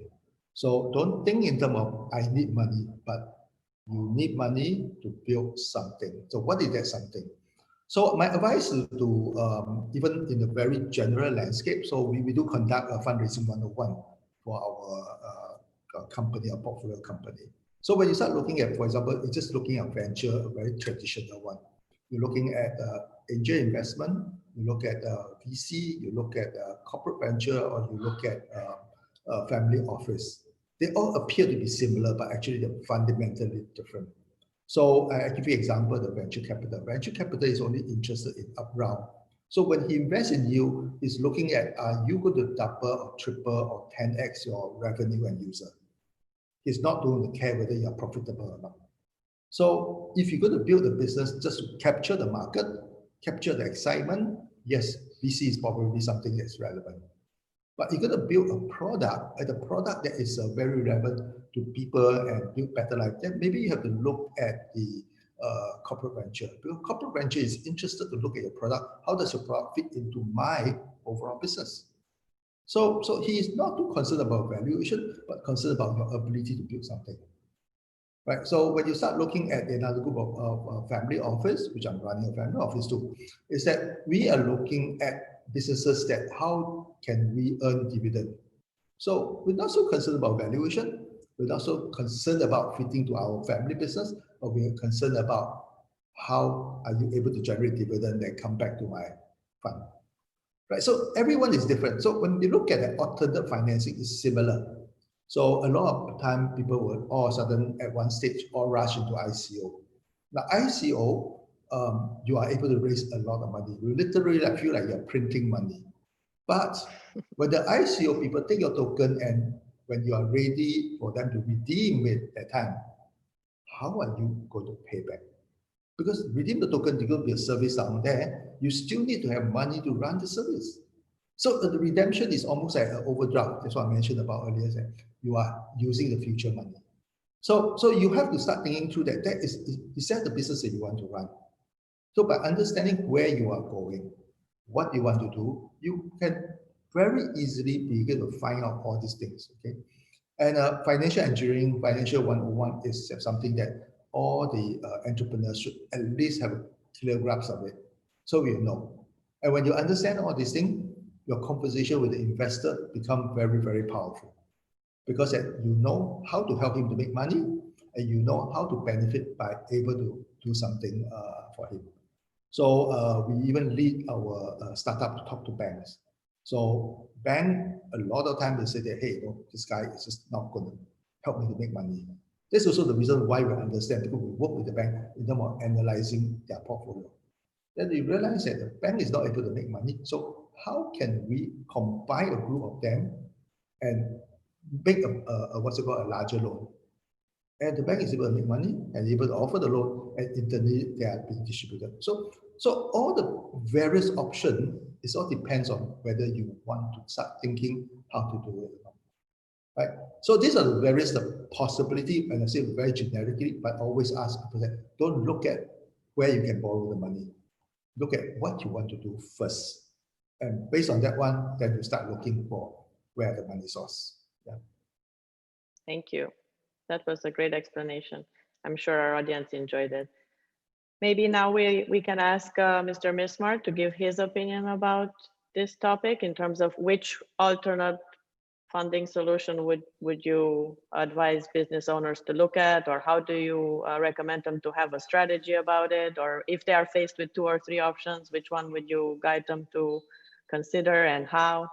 So don't think in terms of I need money, but you need money to build something. So what is that something? So my advice is to, even in a very general landscape, so we do conduct a fundraising 101 for our company, our portfolio company. So when you start looking at, for example, it's just looking at venture, a very traditional one. You're looking at angel investment, you look at VC, you look at corporate venture, or you look at family office. They all appear to be similar, but actually they're fundamentally different. So I give you an example, the venture capital. Venture capital is only interested in up round. So when he invests in you, he's looking at, are you going to double or triple or 10x your revenue and user? He's not going to care whether you're profitable or not. So if you're going to build a business just to capture the market, capture the excitement, yes, VC is probably something that's relevant. But you're going to build a product, and a product that is very relevant to people and build better life, then maybe you have to look at the corporate venture. Because corporate venture is interested to look at your product. How does your product fit into my overall business? So he is not too concerned about valuation, but concerned about your ability to build something. Right. So when you start looking at another group of family office, which I'm running a family office too, is that we are looking at businesses that how can we earn dividend. So we're not so concerned about valuation. We're not so concerned about fitting to our family business, but we're concerned about how are you able to generate dividend that come back to my fund. Right. So everyone is different. So when you look at the alternate financing, is similar. So a lot of time people will all of a sudden at one stage all rush into ICO. Now ICO, you are able to raise a lot of money. You literally feel like you're printing money. But when the ICO people take your token and when you are ready for them to redeem it at that time, how are you going to pay back? Because redeem the token, there's going to be a service down there. You still need to have money to run the service. So the redemption is almost like an overdraft. That's what I mentioned about earlier. That you are using the future money. So you have to start thinking through that. Is that the business that you want to run? So by understanding where you are going, what you want to do, you can very easily begin to find out all these things. Okay, and financial engineering, financial 101 is something that all the entrepreneurs should at least have a clear grasp of it, so you know. And when you understand all these things, your conversation with the investor become very, very powerful, because you know how to help him to make money, and you know how to benefit by able to do something for him. So we even lead our startup to talk to banks. So bank, a lot of time they say that, hey, no, this guy is just not going to help me to make money. That's also the reason why we understand, because we work with the bank in terms of analyzing their portfolio. Then we realize that the bank is not able to make money. So how can we combine a group of them and make a what's it called, a larger loan? And the bank is able to make money and able to offer the loan, and internally they are being distributed. So all the various options, it all depends on whether you want to start thinking how to do it or not. Right? So these are the various possibility, and I say very generically, but always ask people that don't look at where you can borrow the money. Look at what you want to do first. And based on that one, then you start looking for where the money source. Yeah. Thank you. That was a great explanation. I'm sure our audience enjoyed it. Maybe now we can ask Mr. Mismar to give his opinion about this topic in terms of which alternate funding solution would you advise business owners to look at, or how do you recommend them to have a strategy about it? Or if they are faced with 2 or 3 options, which one would you guide them to consider and how?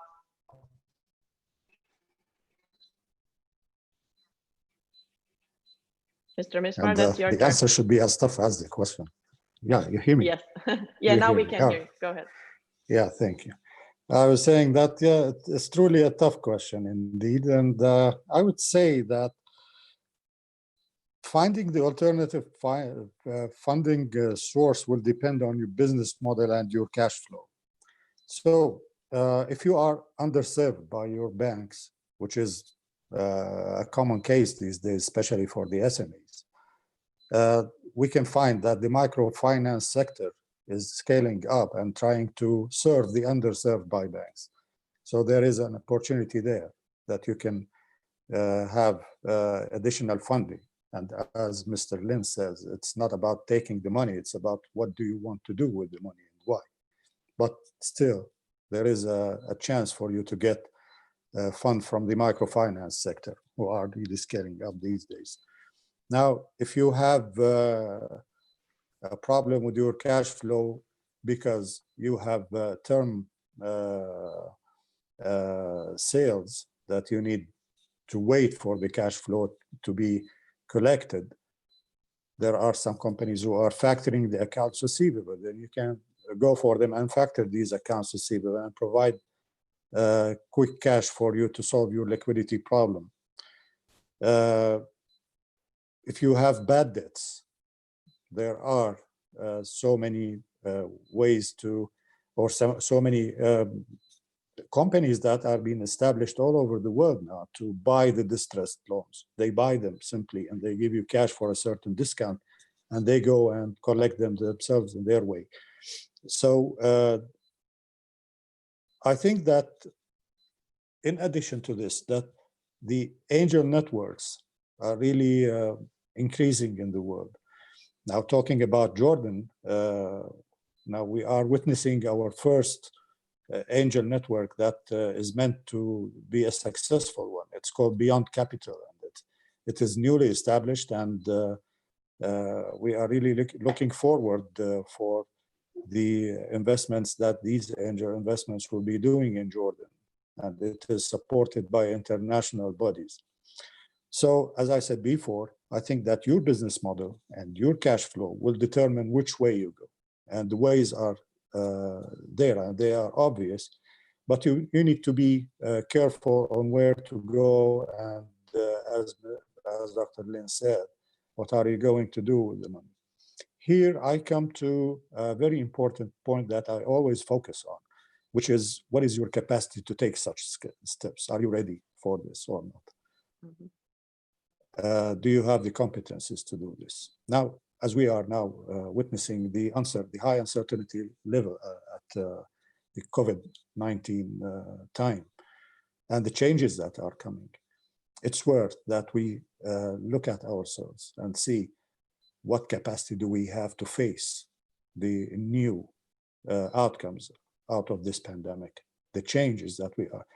Mr. Mismar, that's your turn. The answer should be as tough as the question. Yeah, you hear me? Yes. Yeah, now we can hear you. Go ahead. Yeah, thank you. I was saying that, yeah, it's truly a tough question indeed. And I would say that finding the alternative funding source will depend on your business model and your cash flow. So if you are underserved by your banks, which is a common case these days, especially for the SMEs, we can find that the microfinance sector is scaling up and trying to serve the underserved by banks. So there is an opportunity there that you can have additional funding. And as Mr. Lin says, it's not about taking the money, it's about what do you want to do with the money and why. But still, there is a chance for you to get fund from the microfinance sector, who are really scaling up these days. Now, if you have a problem with your cash flow because you have term sales that you need to wait for the cash flow to be collected, there are some companies who are factoring the accounts receivable. Then you can go for them and factor these accounts receivable and provide quick cash for you to solve your liquidity problem. If you have bad debts, there are so many ways to, or so many companies that are being established all over the world now to buy the distressed loans. They buy them simply and they give you cash for a certain discount and they go and collect them themselves in their way. So I think that in addition to this, that the angel networks are really increasing in the world. Now, talking about Jordan, now we are witnessing our first angel network that is meant to be a successful one. It's called Beyond Capital, and it is newly established, and we are really looking forward for the investments that these angel investments will be doing in Jordan, and it is supported by international bodies. So, as I said before, I think that your business model and your cash flow will determine which way you go. And the ways are there, and they are obvious, but you need to be careful on where to go. And as Dr. Lin said, what are you going to do with the money? Here I come to a very important point that I always focus on, which is what is your capacity to take such steps? Are you ready for this or not? Mm-hmm. Do you have the competencies to do this? Now, as we are now witnessing the high uncertainty level at the COVID-19 time and the changes that are coming, it's worth that we look at ourselves and see what capacity do we have to face the new outcomes out of this pandemic, the changes that we are.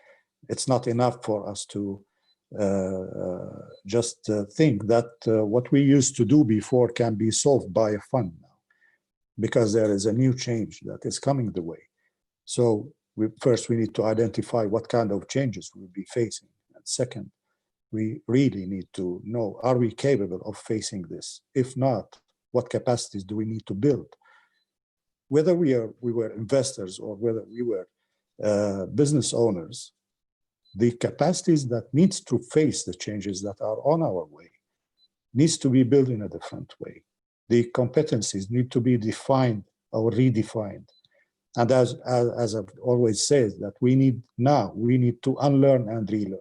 It's not enough for us to just think that what we used to do before can be solved by a fund now, because there is a new change that is coming the way. So first we need to identify what kind of changes we'll be facing. And second, we really need to know, are we capable of facing this? If not, what capacities do we need to build? Whether we were investors or whether we were business owners, the capacities that needs to face the changes that are on our way needs to be built in a different way. The competencies need to be defined or redefined. And as I've always said, that we need to unlearn and relearn.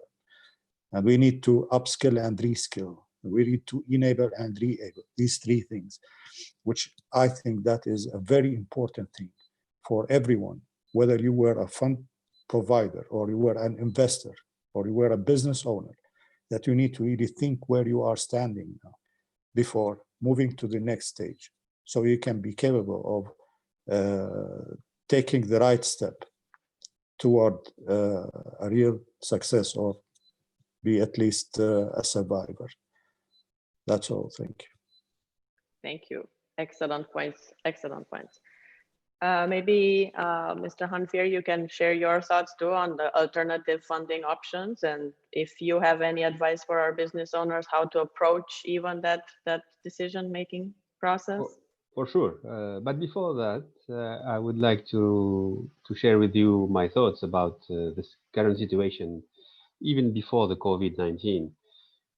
And we need to upskill and reskill. We need to enable and re-able, these three things, which I think that is a very important thing for everyone, whether you were a fund provider or you were an investor or you were a business owner, that you need to really think where you are standing now before moving to the next stage, so you can be capable of taking the right step toward a real success, or be at least a survivor. That's all. Thank you. Thank you. Excellent points. Excellent points. Maybe Mr. Hanfir, you can share your thoughts too on the alternative funding options, and if you have any advice for our business owners, how to approach even that decision-making process. For sure. But before that, I would like to share with you my thoughts about this current situation. Even before the COVID-19,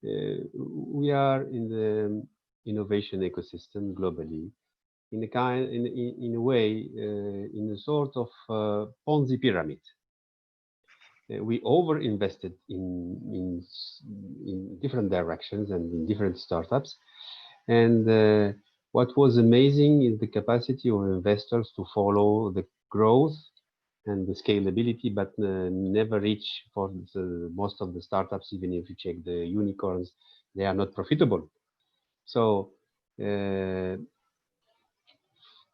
we are in the innovation ecosystem globally, in a way, in a sort of Ponzi pyramid. We over-invested in different directions and in different startups. And what was amazing is the capacity of investors to follow the growth and the scalability, but never reach for most of the startups. Even if you check the unicorns, they are not profitable. So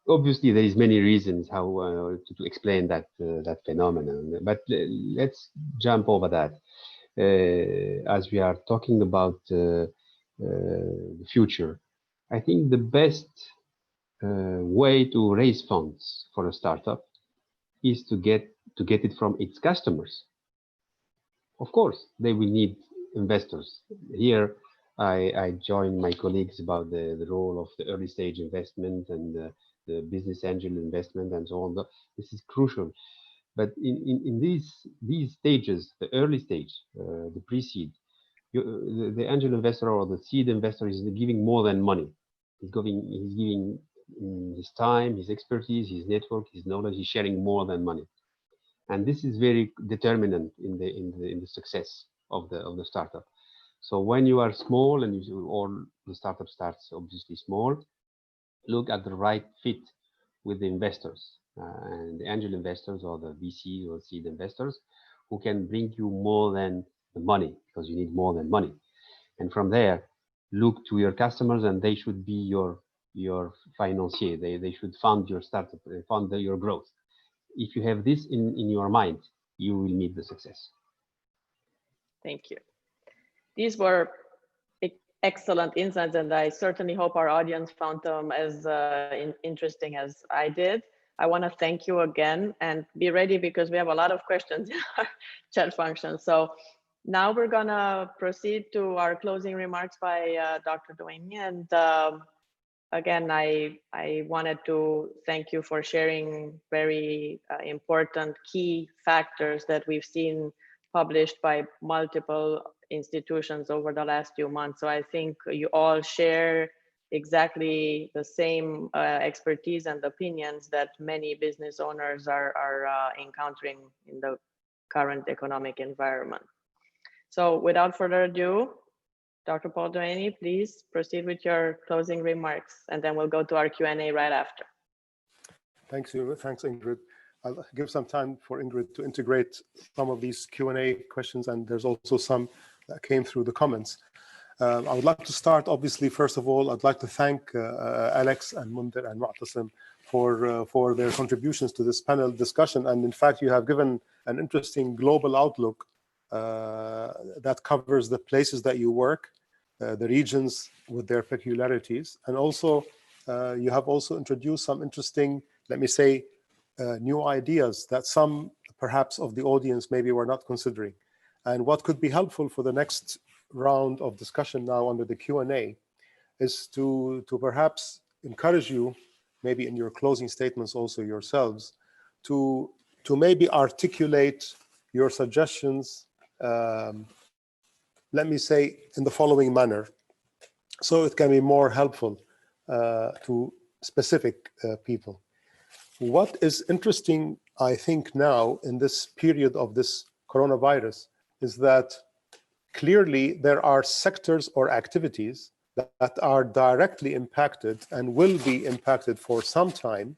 obviously there is many reasons how to explain that that phenomenon, but let's jump over that. As we are talking about the future, I think the best way to raise funds for a startup is to get it from its customers. Of course, they will need investors. Here, I join my colleagues about the role of the early stage investment and the business angel investment and so on. This is crucial. But in these stages, the early stage, the pre-seed, the angel investor or the seed investor is giving more than money. He's giving his time, his expertise, his network, his knowledge. He's sharing more than money, and this is very determinant in the success of the startup. So when you are small or the startup starts obviously small, look at the right fit with the investors and the angel investors or the VC or seed investors who can bring you more than the money, because you need more than money. And from there, look to your customers, and they should be your financier. They should fund your startup, fund your growth. If you have this in your mind, you will meet the success. Thank you. These were excellent insights, and I certainly hope our audience found them as interesting as I did. I want to thank you again, and be ready because we have a lot of questions in our chat function. So now we're going to proceed to our closing remarks by Dr. Doueihi. And again, I wanted to thank you for sharing very important key factors that we've seen published by multiple institutions over the last few months. So I think you all share exactly the same expertise and opinions that many business owners are encountering in the current economic environment. So without further ado, Dr. Paul Doueihi, please proceed with your closing remarks, and then we'll go to our Q&A right after. Thanks, Ingrid. I'll give some time for Ingrid to integrate some of these Q&A questions, and there's also some that came through the comments. I would like to start, obviously, first of all, I'd like to thank Alex and Mundir and Mu'tasim for their contributions to this panel discussion. And in fact, you have given an interesting global outlook that covers the places that you work, the regions with their peculiarities. And also, you have also introduced some interesting, let me say, new ideas that some perhaps of the audience maybe were not considering. And what could be helpful for the next round of discussion now under the Q&A is to perhaps encourage you, maybe in your closing statements also yourselves, to maybe articulate your suggestions, let me say, in the following manner, so it can be more helpful to specific people. What is interesting, I think, now in this period of this coronavirus is that clearly there are sectors or activities that are directly impacted and will be impacted for some time.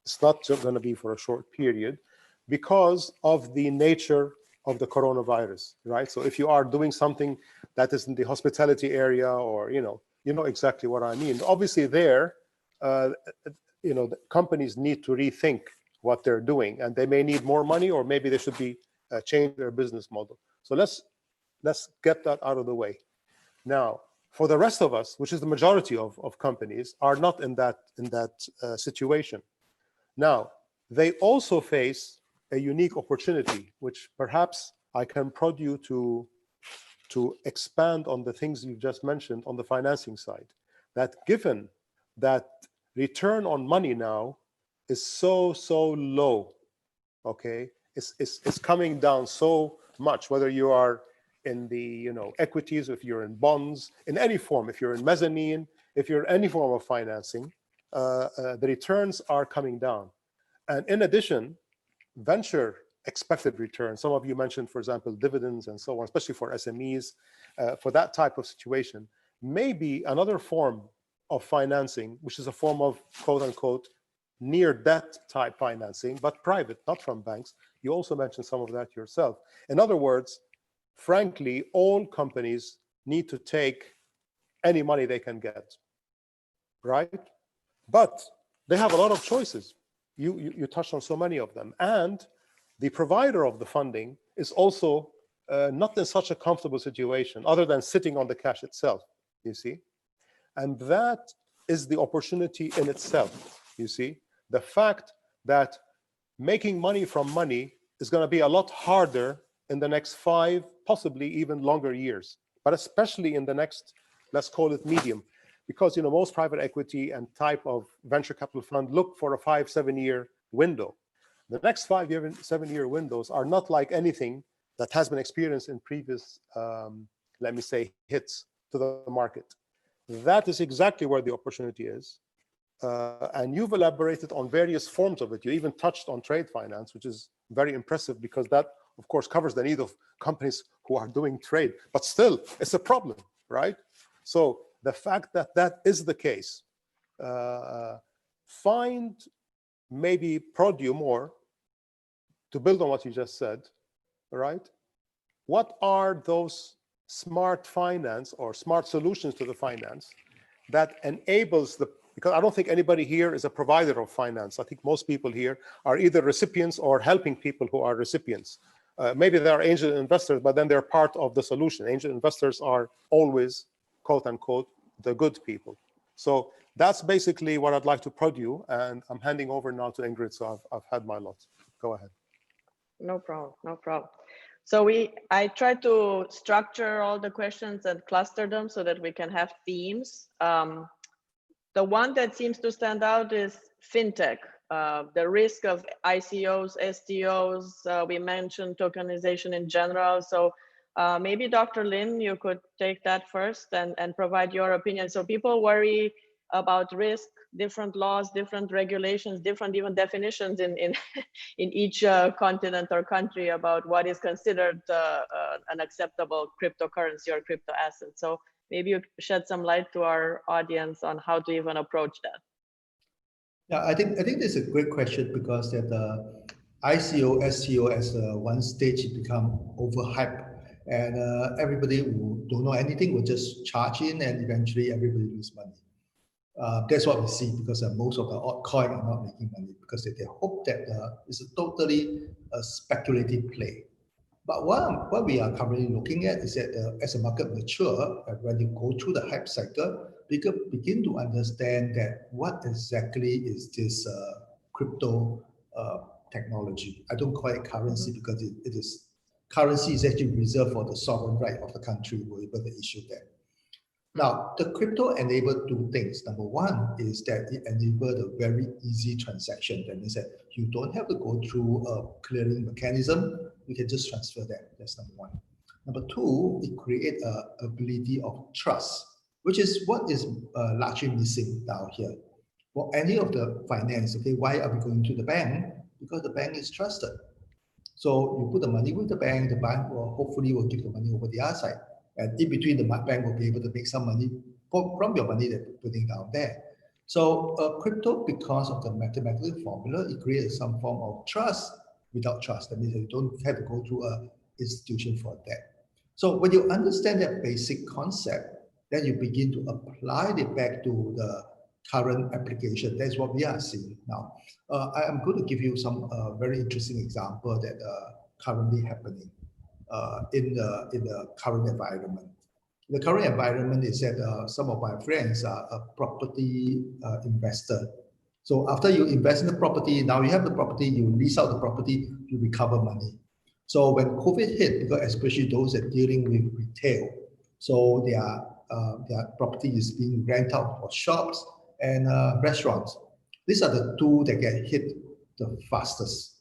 It's not just going to be for a short period because of the nature of the coronavirus, right? So if you are doing something that is in the hospitality area, or you know exactly what I mean. Obviously, there, the companies need to rethink what they're doing, and they may need more money, or maybe they should be change their business model. So let's get that out of the way. Now, for the rest of us, which is the majority of companies, are not in that situation. Now, they also face a unique opportunity, which perhaps I can prod you to expand on the things you've just mentioned on the financing side. That given that return on money now is so low, okay? It's coming down so much, whether you are in the equities, if you're in bonds, in any form, if you're in mezzanine, if you're in any form of financing, the returns are coming down. And in addition, venture expected return, some of you mentioned, for example, dividends and so on, especially for SMEs, for that type of situation, may be another form of financing, which is a form of quote unquote near debt type financing, but private, not from banks. You also mentioned some of that yourself. In other words, frankly, all companies need to take any money they can get, right? But they have a lot of choices. You touched on so many of them. And the provider of the funding is also not in such a comfortable situation other than sitting on the cash itself, you see? And that is the opportunity in itself, you see? The fact that making money from money is going to be a lot harder in the next 5, possibly even longer years, but especially in the next, let's call it medium, because most private equity and type of venture capital fund look for a 5-7 year window. The next 5-7 year windows are not like anything that has been experienced in previous, let me say, hits to the market. That is exactly where the opportunity is. And you've elaborated on various forms of it. You even touched on trade finance, which is very impressive because that, of course, covers the need of companies who are doing trade. But still, it's a problem, right? So the fact that that is the case, prod you more to build on what you just said, right? What are those smart finance or smart solutions to the finance that enables because I don't think anybody here is a provider of finance. I think most people here are either recipients or helping people who are recipients. Maybe they are angel investors, but then they're part of the solution. Angel investors are always, quote unquote, the good people. So that's basically what I'd like to prod you. And I'm handing over now to Ingrid. So I've had my lot. Go ahead. No problem, no problem. So I tried to structure all the questions and cluster them so that we can have themes. The one that seems to stand out is fintech, the risk of ICOs, STOs. We mentioned tokenization in general. So maybe Dr. Lin, you could take that first and provide your opinion. So people worry about risk, different laws, different regulations, different even definitions in each continent or country about what is considered an acceptable cryptocurrency or crypto asset. So maybe you shed some light to our audience on how to even approach that. Yeah, I think this is a great question because that ICO, STO as one stage become overhyped, and everybody who don't know anything will just charge in, and eventually everybody lose money. That's what we see because most of the altcoin are not making money because they hope that it's a totally speculative play. But what we are currently looking at is that as the market mature, when you go through the hype cycle, people begin to understand that what exactly is this crypto technology. I don't call it currency because it is currency is actually reserved for the sovereign right of the country who are able to issue that. Now, the crypto enabled 2 things. Number one is that it enabled a very easy transaction. That means that you don't have to go through a clearing mechanism. You can just transfer that. That's number one. Number two, it creates an ability of trust, which is what is largely missing down here. For any of the finance, okay, why are we going to the bank? Because the bank is trusted. So you put the money with the bank will hopefully will give the money over the other side. And in between, the bank will be able to make some money from your money that you're putting down there. So crypto, because of the mathematical formula, it creates some form of trust without trust. That means that you don't have to go through an institution for that. So when you understand that basic concept, then you begin to apply it back to the current application. That's what we are seeing now. I am going to give you some very interesting example that currently happening in the current environment. The current environment is that some of my friends are a property investor. So after you invest in the property, now you have the property, you lease out the property, you recover money. So when COVID hit, because especially those that are dealing with retail, so their property is being rented out for shops and restaurants. These are the 2 that get hit the fastest.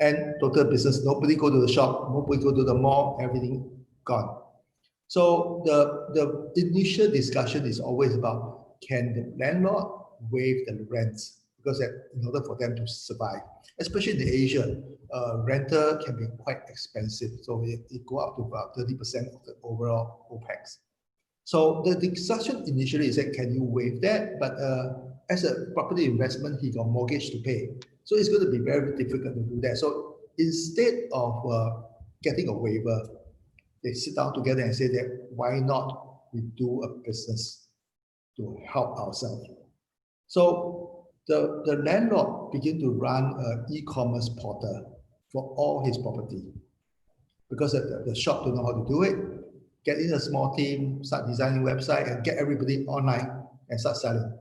And total business, nobody go to the shop, nobody go to the mall, everything gone. So the initial discussion is always about, can the landlord waive the rents? Because in order for them to survive, especially in Asia, rental can be quite expensive. So it go up to about 30% of the overall OPEX. So the discussion initially is that, can you waive that? But as a property investment, he got mortgage to pay. So it's going to be very difficult to do that. So instead of getting a waiver, they sit down together and say that why not we do a business to help ourselves. So the landlord begin to run an e-commerce portal for all his property, because the shop don't know how to do it. Get in a small team, start designing website, and get everybody online and start selling.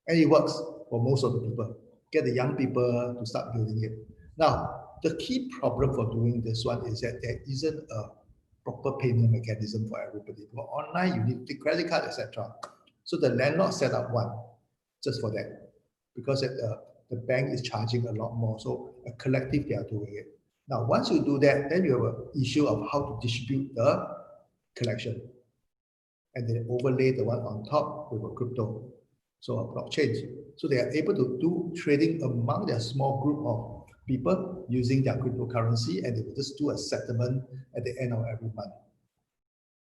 And it works for most of the people. Get the young people to start building it. Now, the key problem for doing this one is that there isn't a proper payment mechanism for everybody. For online, you need the credit card, etc. So the landlord set up one just for that, because the bank is charging a lot more. So a collective, they are doing it. Now, once you do that, then you have an issue of how to distribute the collection. And they overlay the one on top with a crypto, so a blockchain. So they are able to do trading among their small group of people using their cryptocurrency, and they will just do a settlement at the end of every month.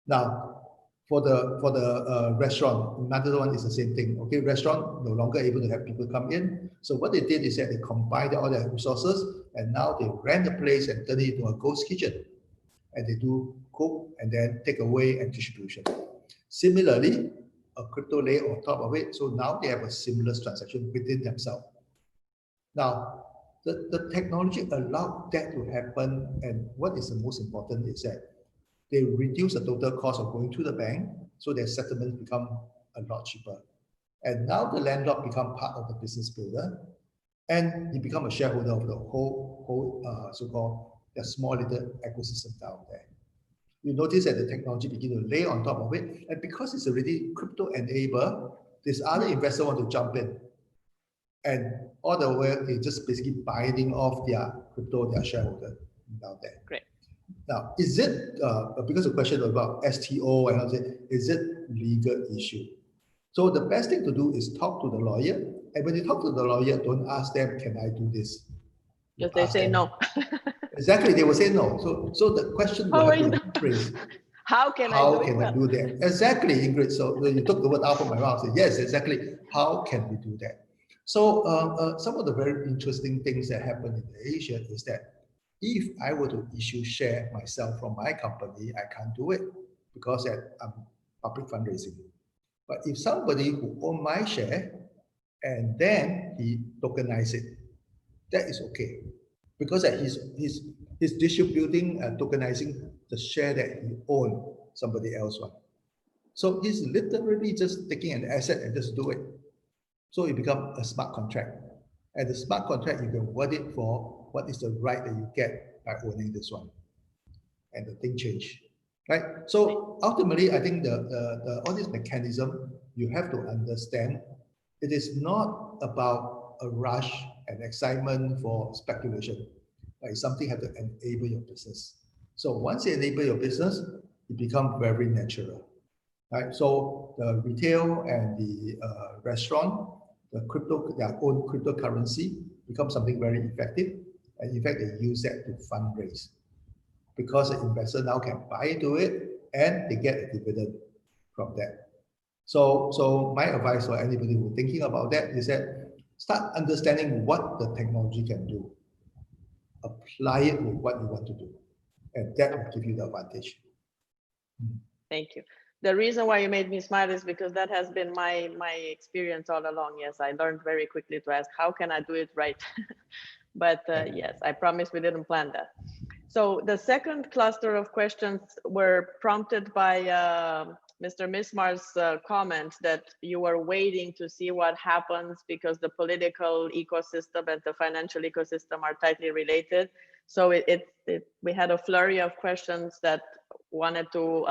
Now, for the restaurant, another one is the same thing. Okay, restaurant no longer able to have people come in. So what they did is that they combined all their resources, and now they rent the place and turn it into a ghost kitchen. And they do cook and then take away and distribution. Similarly, a crypto layer on top of it. So now they have a seamless transaction within themselves. Now, the technology allowed that to happen. And what is the most important is that they reduce the total cost of going to the bank, so their settlements become a lot cheaper. And now the landlord become part of the business builder, and he become a shareholder of the whole so-called the small little ecosystem down there. You notice that the technology begin to lay on top of it, and because it's already crypto enabled, this other investor want to jump in, and all the way they just basically binding off their crypto, their shareholder down there. Great. Now, is it, because the question about STO and all that, is it legal issue? So the best thing to do is talk to the lawyer. And when you talk to the lawyer, don't ask them, can I do this? Because they say no. Exactly, they will say no. So the question will have to be phrased. How can I do that? Exactly, Ingrid. So when you took the word out of my mouth, say, yes, exactly. How can we do that? So some of the very interesting things that happen in Asia is that if I were to issue share myself from my company, I can't do it because I'm public fundraising. But if somebody who owns my share and then he tokenize it, that is okay, because he's distributing and tokenizing the share that he owns somebody else one. So he's literally just taking an asset and just do it. So it becomes a smart contract. And the smart contract, you can word it for what is the right that you get by owning this one. And the thing change, right? So ultimately, I think all this mechanism, you have to understand, it is not about a rush and excitement for speculation, but it's something you have to enable your business. So once you enable your business, it becomes very natural, right? So the retail and the restaurant, their own cryptocurrency becomes something very effective. And in fact, they use that to fundraise, because the investor now can buy into it and they get a dividend from that. So my advice for anybody who's thinking about that is that start understanding what the technology can do. Apply it with what you want to do, and that will give you the advantage. Thank you. The reason why you made me smile is because that has been my experience all along. Yes, I learned very quickly to ask, how can I do it right? But yes, I promise we didn't plan that. So the second cluster of questions were prompted by Mr. Mismar's comment that you were waiting to see what happens because the political ecosystem and the financial ecosystem are tightly related. So we had a flurry of questions that wanted to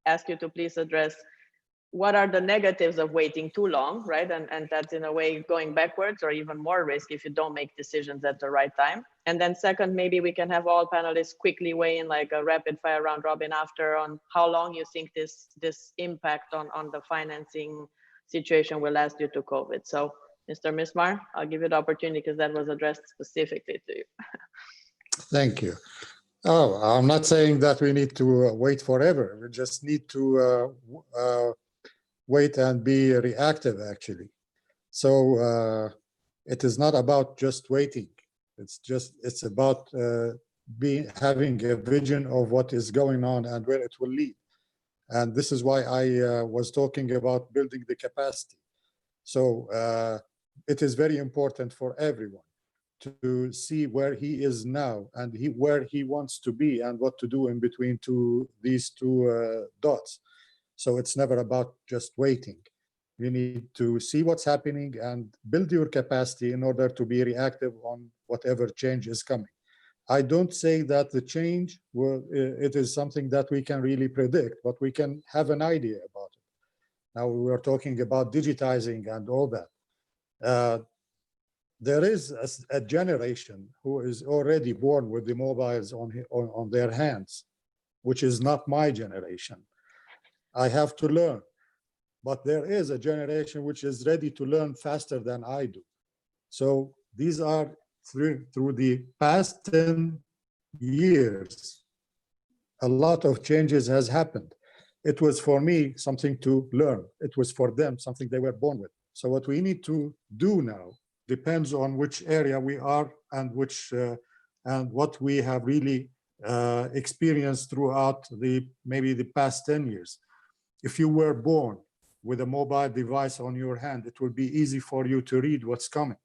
ask you to please address what are the negatives of waiting too long, right? And that's in a way going backwards or even more risk if you don't make decisions at the right time. And then second, maybe we can have all panelists quickly weigh in like a rapid fire round robin after on how long you think this impact on the financing situation will last due to COVID. So Mr. Mismar, I'll give you the opportunity because that was addressed specifically to you. Thank you. Oh, I'm not saying that we need to wait forever. We just need to wait and be reactive, actually. So it is not about just waiting. It's about having a vision of what is going on and where it will lead. And this is why I was talking about building the capacity. So it is very important for everyone to see where he is now and where he wants to be and what to do in between these two dots. So it's never about just waiting. You need to see what's happening and build your capacity in order to be reactive on whatever change is coming. I don't say that the change it is something that we can really predict, but we can have an idea about it. Now we were talking about digitizing and all that. There is a generation who is already born with the mobiles on their hands, which is not my generation. I have to learn, but there is a generation which is ready to learn faster than I do. So these are through the past 10 years, a lot of changes has happened. It was for me something to learn. It was for them something they were born with. So what we need to do now depends on which area we are and and what we have really experienced throughout maybe the past 10 years. If you were born with a mobile device on your hand, it will be easy for you to read what's coming.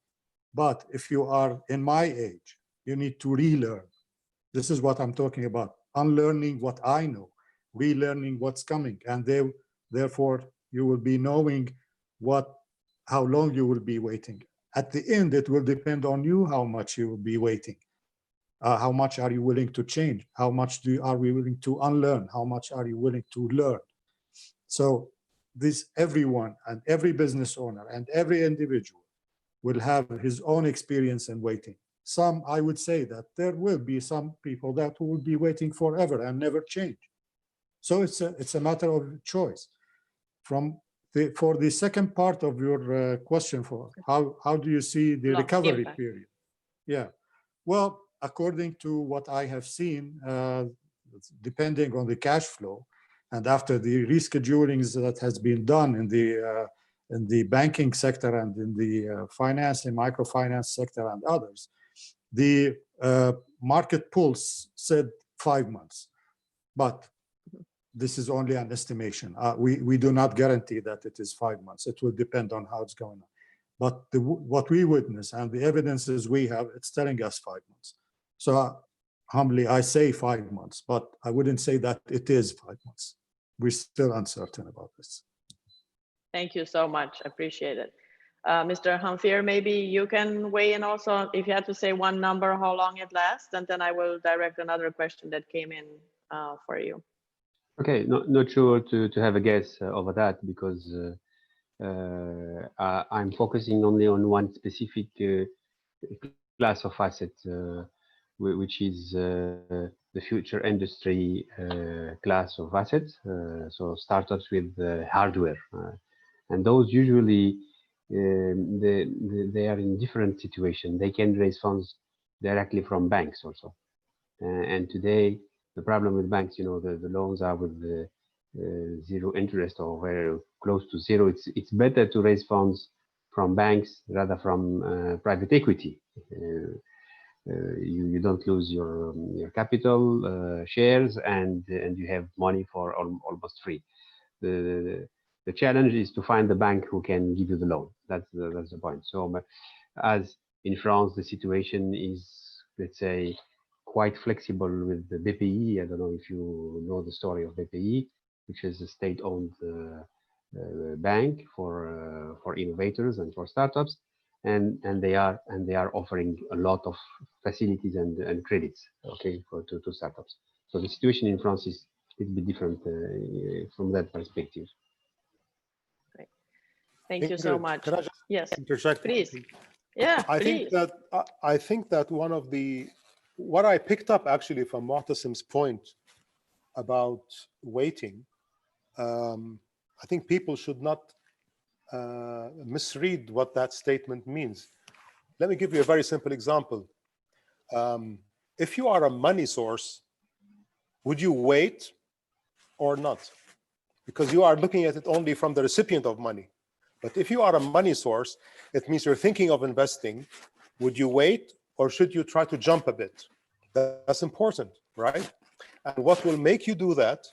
But if you are in my age, you need to relearn. This is what I'm talking about. Unlearning what I know, relearning what's coming. And therefore, you will be knowing how long you will be waiting. At the end, it will depend on you how much you will be waiting. How much are you willing to change? How much are we willing to unlearn? How much are you willing to learn? So everyone and every business owner and every individual will have his own experience in waiting. I would say that there will be some people that will be waiting forever and never change. So it's a matter of choice. For the second part of your question, for how do you see the recovery period? Yeah, well, according to what I have seen, depending on the cash flow, and after the reschedulings that has been done in the banking sector and in the finance and microfinance sector and others, the market pulse said 5 months, but this is only an estimation. We do not guarantee that it is 5 months. It will depend on how it's going on. But what we witness and the evidences we have, it's telling us 5 months. So humbly, I say 5 months, but I wouldn't say that it is 5 months. We're still uncertain about this. Thank you so much. I appreciate it. Mr. Hamfir, maybe you can weigh in also, if you had to say one number, how long it lasts, and then I will direct another question that came in for you. Okay, not sure to have a guess over that, because I'm focusing only on one specific class of assets, which is the future industry class of assets. So startups with hardware, and those usually they are in different situations. They can raise funds directly from banks also, and today the problem with banks, the loans are with zero interest or very close to zero. It's better to raise funds from banks rather from private equity. You don't lose your capital shares, and you have money for almost free. The challenge is to find the bank who can give you the loan. That's the point. So as in France, the situation is, let's say, quite flexible with the BPI. I don't know if you know the story of BPI, which is a state-owned bank for innovators and for startups, and they are offering a lot of facilities and credits, okay, to startups. So the situation in France is a little bit different from that perspective. Great. Thank you so much. Can I just interject? Please. Yeah, I think that what I picked up actually from Mu'tasim's point about waiting, I think people should not misread what that statement means. Let me give you a very simple example. If you are a money source, would you wait or not? Because you are looking at it only from the recipient of money. But if you are a money source, it means you're thinking of investing. Would you wait or should you try to jump a bit? That's important, right? And what will make you do that,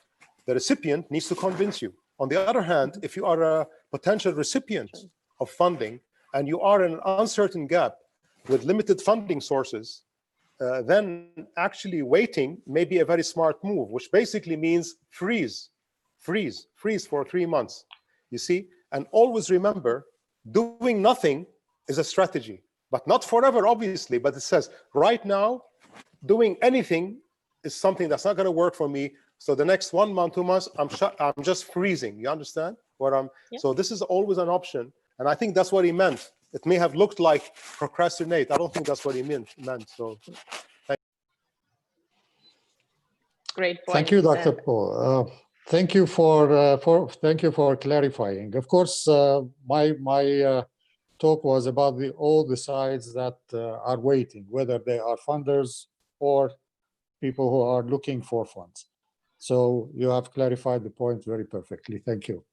the recipient needs to convince you. On the other hand, if you are a potential recipient of funding and you are in an uncertain gap with limited funding sources, then actually waiting may be a very smart move, which basically means freeze for 3 months, you see? And always remember, doing nothing is a strategy, but not forever, obviously, but it says right now, doing anything is something that's not gonna work for me. So the next 1 month, 2 months, I'm just freezing, you understand what I'm, so this is always an option. And I think that's what he meant. It may have looked like procrastinate. I don't think that's what he meant. So, Great point. Thank you, Dr. Paul. Thank you for clarifying. Of course, my talk was about all the sides that are waiting, whether they are funders or people who are looking for funds. So you have clarified the point very perfectly. Thank you.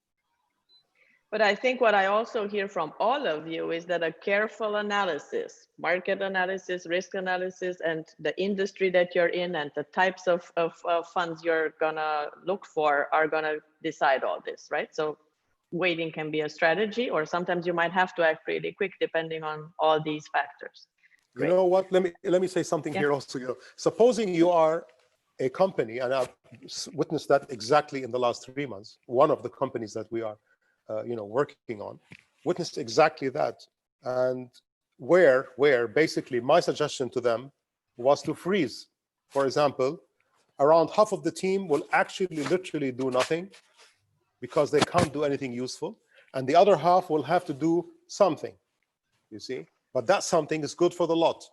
But I think what I also hear from all of you is that a careful analysis, market analysis, risk analysis, and the industry that you're in and the types of funds you're gonna look for are gonna decide all this, right? So waiting can be a strategy, or sometimes you might have to act really quick depending on all these factors. Great. You know what, let me say something here also. You know, supposing you are a company, and I've witnessed that exactly in the last 3 months, one of the companies that we are working on, witnessed exactly that. And where basically my suggestion to them was to freeze. For example, around half of the team will actually literally do nothing because they can't do anything useful. And the other half will have to do something, you see? But that something is good for the lot.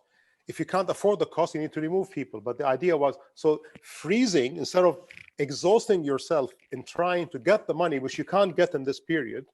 If you can't afford the cost, you need to remove people. But the idea was, so freezing, instead of exhausting yourself in trying to get the money, which you can't get in this period,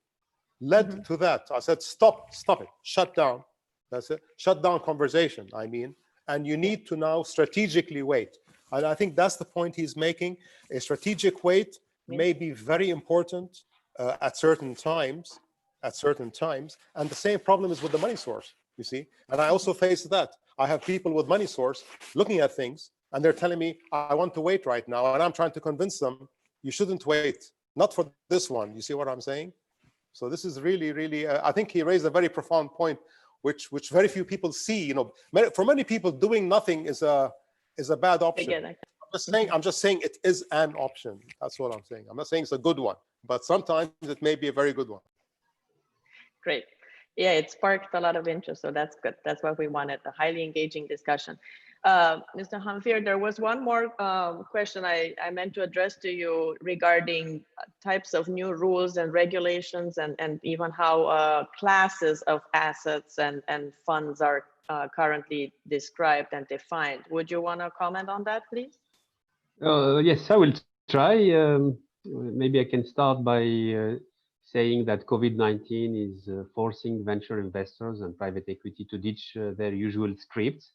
led to that. I said, stop it, shut down. That's it, shut down conversation, I mean. And you need to now strategically wait. And I think that's the point he's making. A strategic wait may be very important at certain times. And the same problem is with the money source, you see. And I also face that. I have people with money source looking at things and they're telling me, I want to wait right now. And I'm trying to convince them, you shouldn't wait, not for this one. You see what I'm saying? So this is really, really, I think he raised a very profound point, which very few people see. You know, for many people, doing nothing is a bad option. I'm just saying it is an option. That's what I'm saying. I'm not saying it's a good one, but sometimes it may be a very good one. Great. Yeah, it sparked a lot of interest, so that's good. That's what we wanted, a highly engaging discussion. Mr. Hamfir, there was one more question I meant to address to you regarding types of new rules and regulations and even how classes of assets and funds are currently described and defined. Would you want to comment on that, please? Yes, I will try. Maybe I can start by saying that COVID-19 is forcing venture investors and private equity to ditch their usual scripts.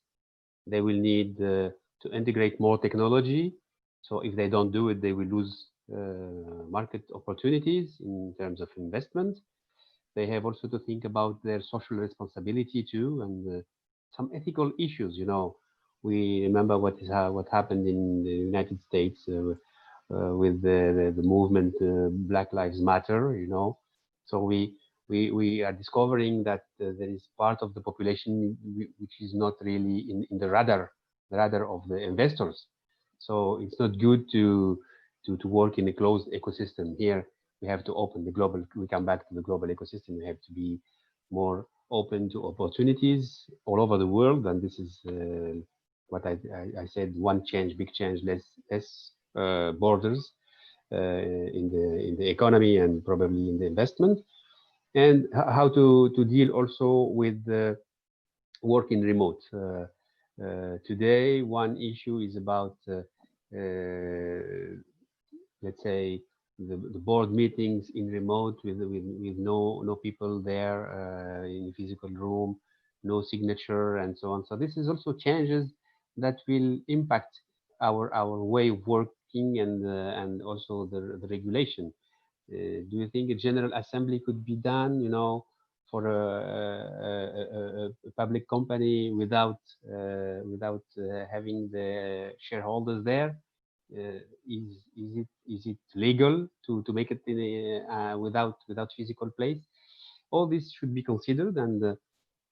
They will need to integrate more technology. So if they don't do it, they will lose market opportunities in terms of investment. They have also to think about their social responsibility too, and some ethical issues. You know, we remember what happened in the United States with the movement Black Lives Matter. You know, so we are discovering that there is part of the population which is not really in the radar of the investors. So it's not good to work in a closed ecosystem. Here we have to open the global. We come back to the global ecosystem. We have to be more open to opportunities all over the world. And this is what I said: one change, big change, less borders in the economy and probably in the investment. And how to deal also with working remote. Today, one issue is about, let's say, the board meetings in remote with no people there in the physical room, no signature, and so on. So this is also changes that will impact our way of working and also the regulation. Do you think a general assembly could be done, you know, for a public company without having the shareholders there? Is it legal to make it in without physical place? All this should be considered, and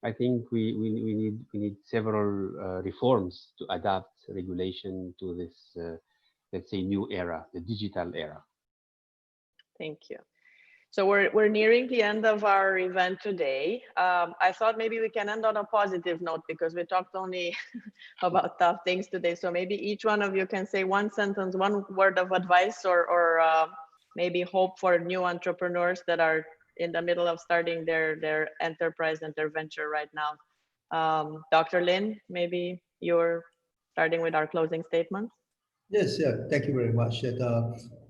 I think we need several reforms to adapt regulation to this let's say new era, the digital era. Thank you. So we're nearing the end of our event today. I thought maybe we can end on a positive note because we talked only about tough things today. So maybe each one of you can say one sentence, one word of advice, or maybe hope for new entrepreneurs that are in the middle of starting their enterprise and their venture right now. Dr. Lin, maybe you're starting with our closing statements. Yes, yeah, thank you very much.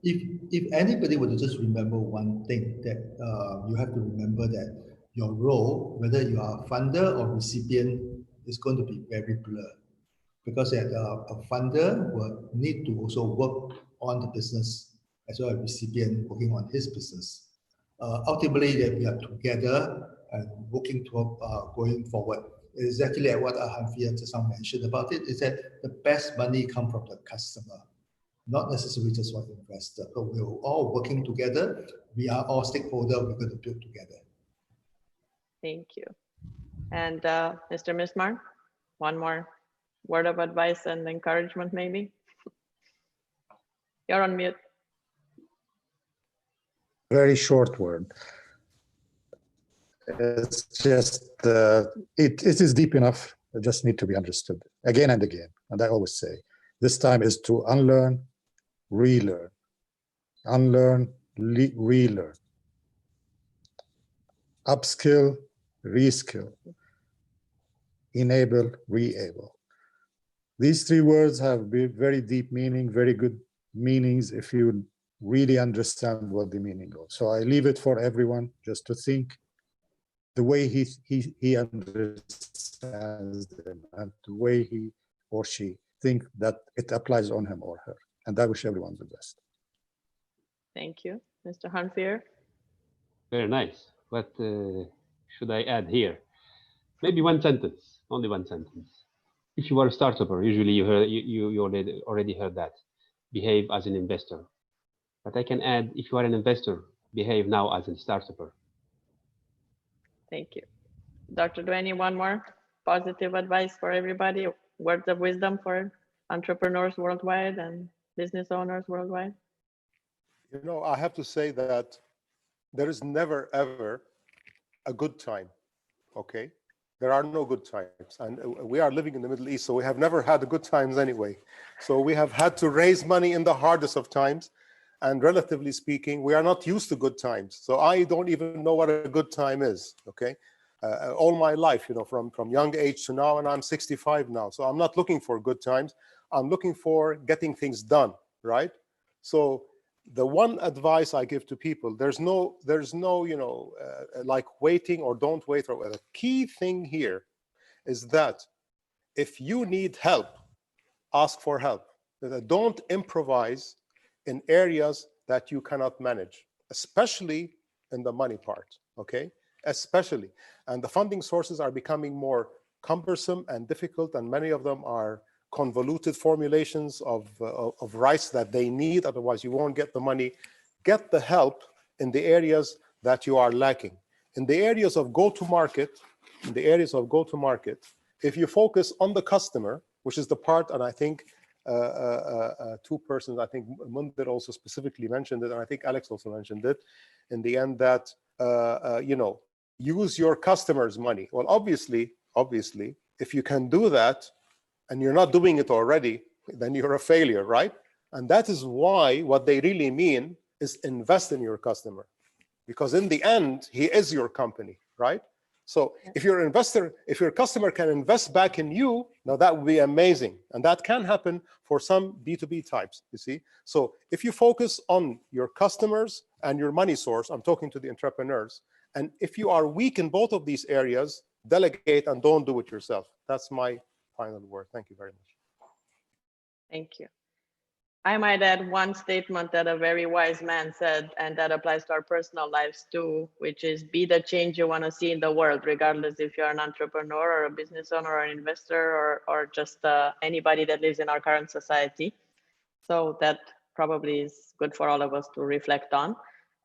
If anybody were to just remember one thing, that you have to remember that your role, whether you are a funder or recipient, is going to be very blurred, because a funder will need to also work on the business as well as a recipient working on his business. Ultimately, that we are together and working toward going forward. Exactly like what Hanfia just now mentioned about it, is that the best money comes from the customer, not necessarily just one investor. But we're all working together. We are all stakeholders. We're going to build together. Thank you. And Mr. Mismar, one more word of advice and encouragement, maybe? You're on mute. Very short word. It's just, it is deep enough. It just need to be understood again and again. And I always say, this time is to unlearn, relearn, unlearn, relearn, upskill, reskill, enable, re-able. These three words have very deep meaning, very good meanings if you really understand what the meaning of. So I leave it for everyone just to think the way he understands them and the way he or she think that it applies on him or her. And I wish everyone the best. Thank you. Mr. Hanfir? Very nice. What should I add here? Maybe one sentence, only one sentence. If you are a startupper, usually you already heard that. Behave as an investor. But I can add, if you are an investor, behave now as a startupper. Thank you. Dr. Duane, one more positive advice for everybody, words of wisdom for entrepreneurs worldwide and business owners worldwide? You know, I have to say that there is never, ever a good time, okay? There are no good times. And we are living in the Middle East, so we have never had good times anyway. So we have had to raise money in the hardest of times. And relatively speaking, we are not used to good times. So I don't even know what a good time is, okay? All my life, you know, from young age to now, and I'm 65 now. So I'm not looking for good times. I'm looking for getting things done, right? So the one advice I give to people, there's no, you know, like waiting or don't wait. Or the key thing here is that if you need help, ask for help. Don't improvise in areas that you cannot manage, especially in the money part, okay? Especially. And the funding sources are becoming more cumbersome and difficult, and many of them are convoluted formulations of rights that they need, otherwise you won't get the money. Get the help in the areas that you are lacking. In the areas of go-to-market, if you focus on the customer, which is the part, and I think two persons, I think Mundir also specifically mentioned it, and I think Alex also mentioned it, in the end that, you know, use your customers' money. Well, obviously, if you can do that, and you're not doing it already, then you're a failure, right? And that is why what they really mean is invest in your customer. Because in the end, he is your company, right? So if you're an investor, if your customer can invest back in you, now that would be amazing. And that can happen for some B2B types, you see? So if you focus on your customers and your money source, I'm talking to the entrepreneurs, and if you are weak in both of these areas, delegate and don't do it yourself. That's my final word. Thank you very much. Thank you. I might add one statement that a very wise man said, and that applies to our personal lives too, which is be the change you want to see in the world, regardless if you're an entrepreneur or a business owner or an investor or just anybody that lives in our current society. So that probably is good for all of us to reflect on.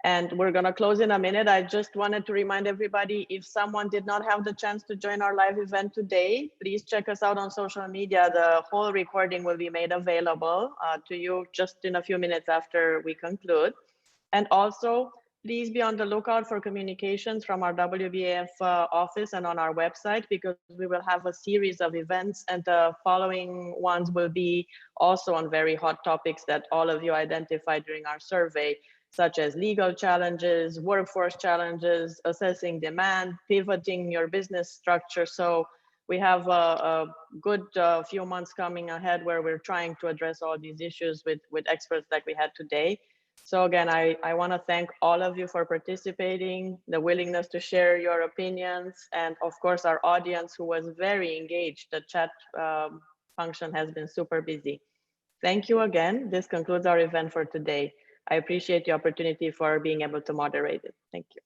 And we're going to close in a minute. I just wanted to remind everybody, if someone did not have the chance to join our live event today, please check us out on social media. The whole recording will be made available to you just in a few minutes after we conclude. And also, please be on the lookout for communications from our WBAF office and on our website, because we will have a series of events, and the following ones will be also on very hot topics that all of you identified during our survey, such as legal challenges, workforce challenges, assessing demand, pivoting your business structure. So we have a good few months coming ahead where we're trying to address all these issues with experts like we had today. So again, I want to thank all of you for participating, the willingness to share your opinions, and of course our audience who was very engaged. The chat function has been super busy. Thank you again. This concludes our event for today. I appreciate the opportunity for being able to moderate it. Thank you.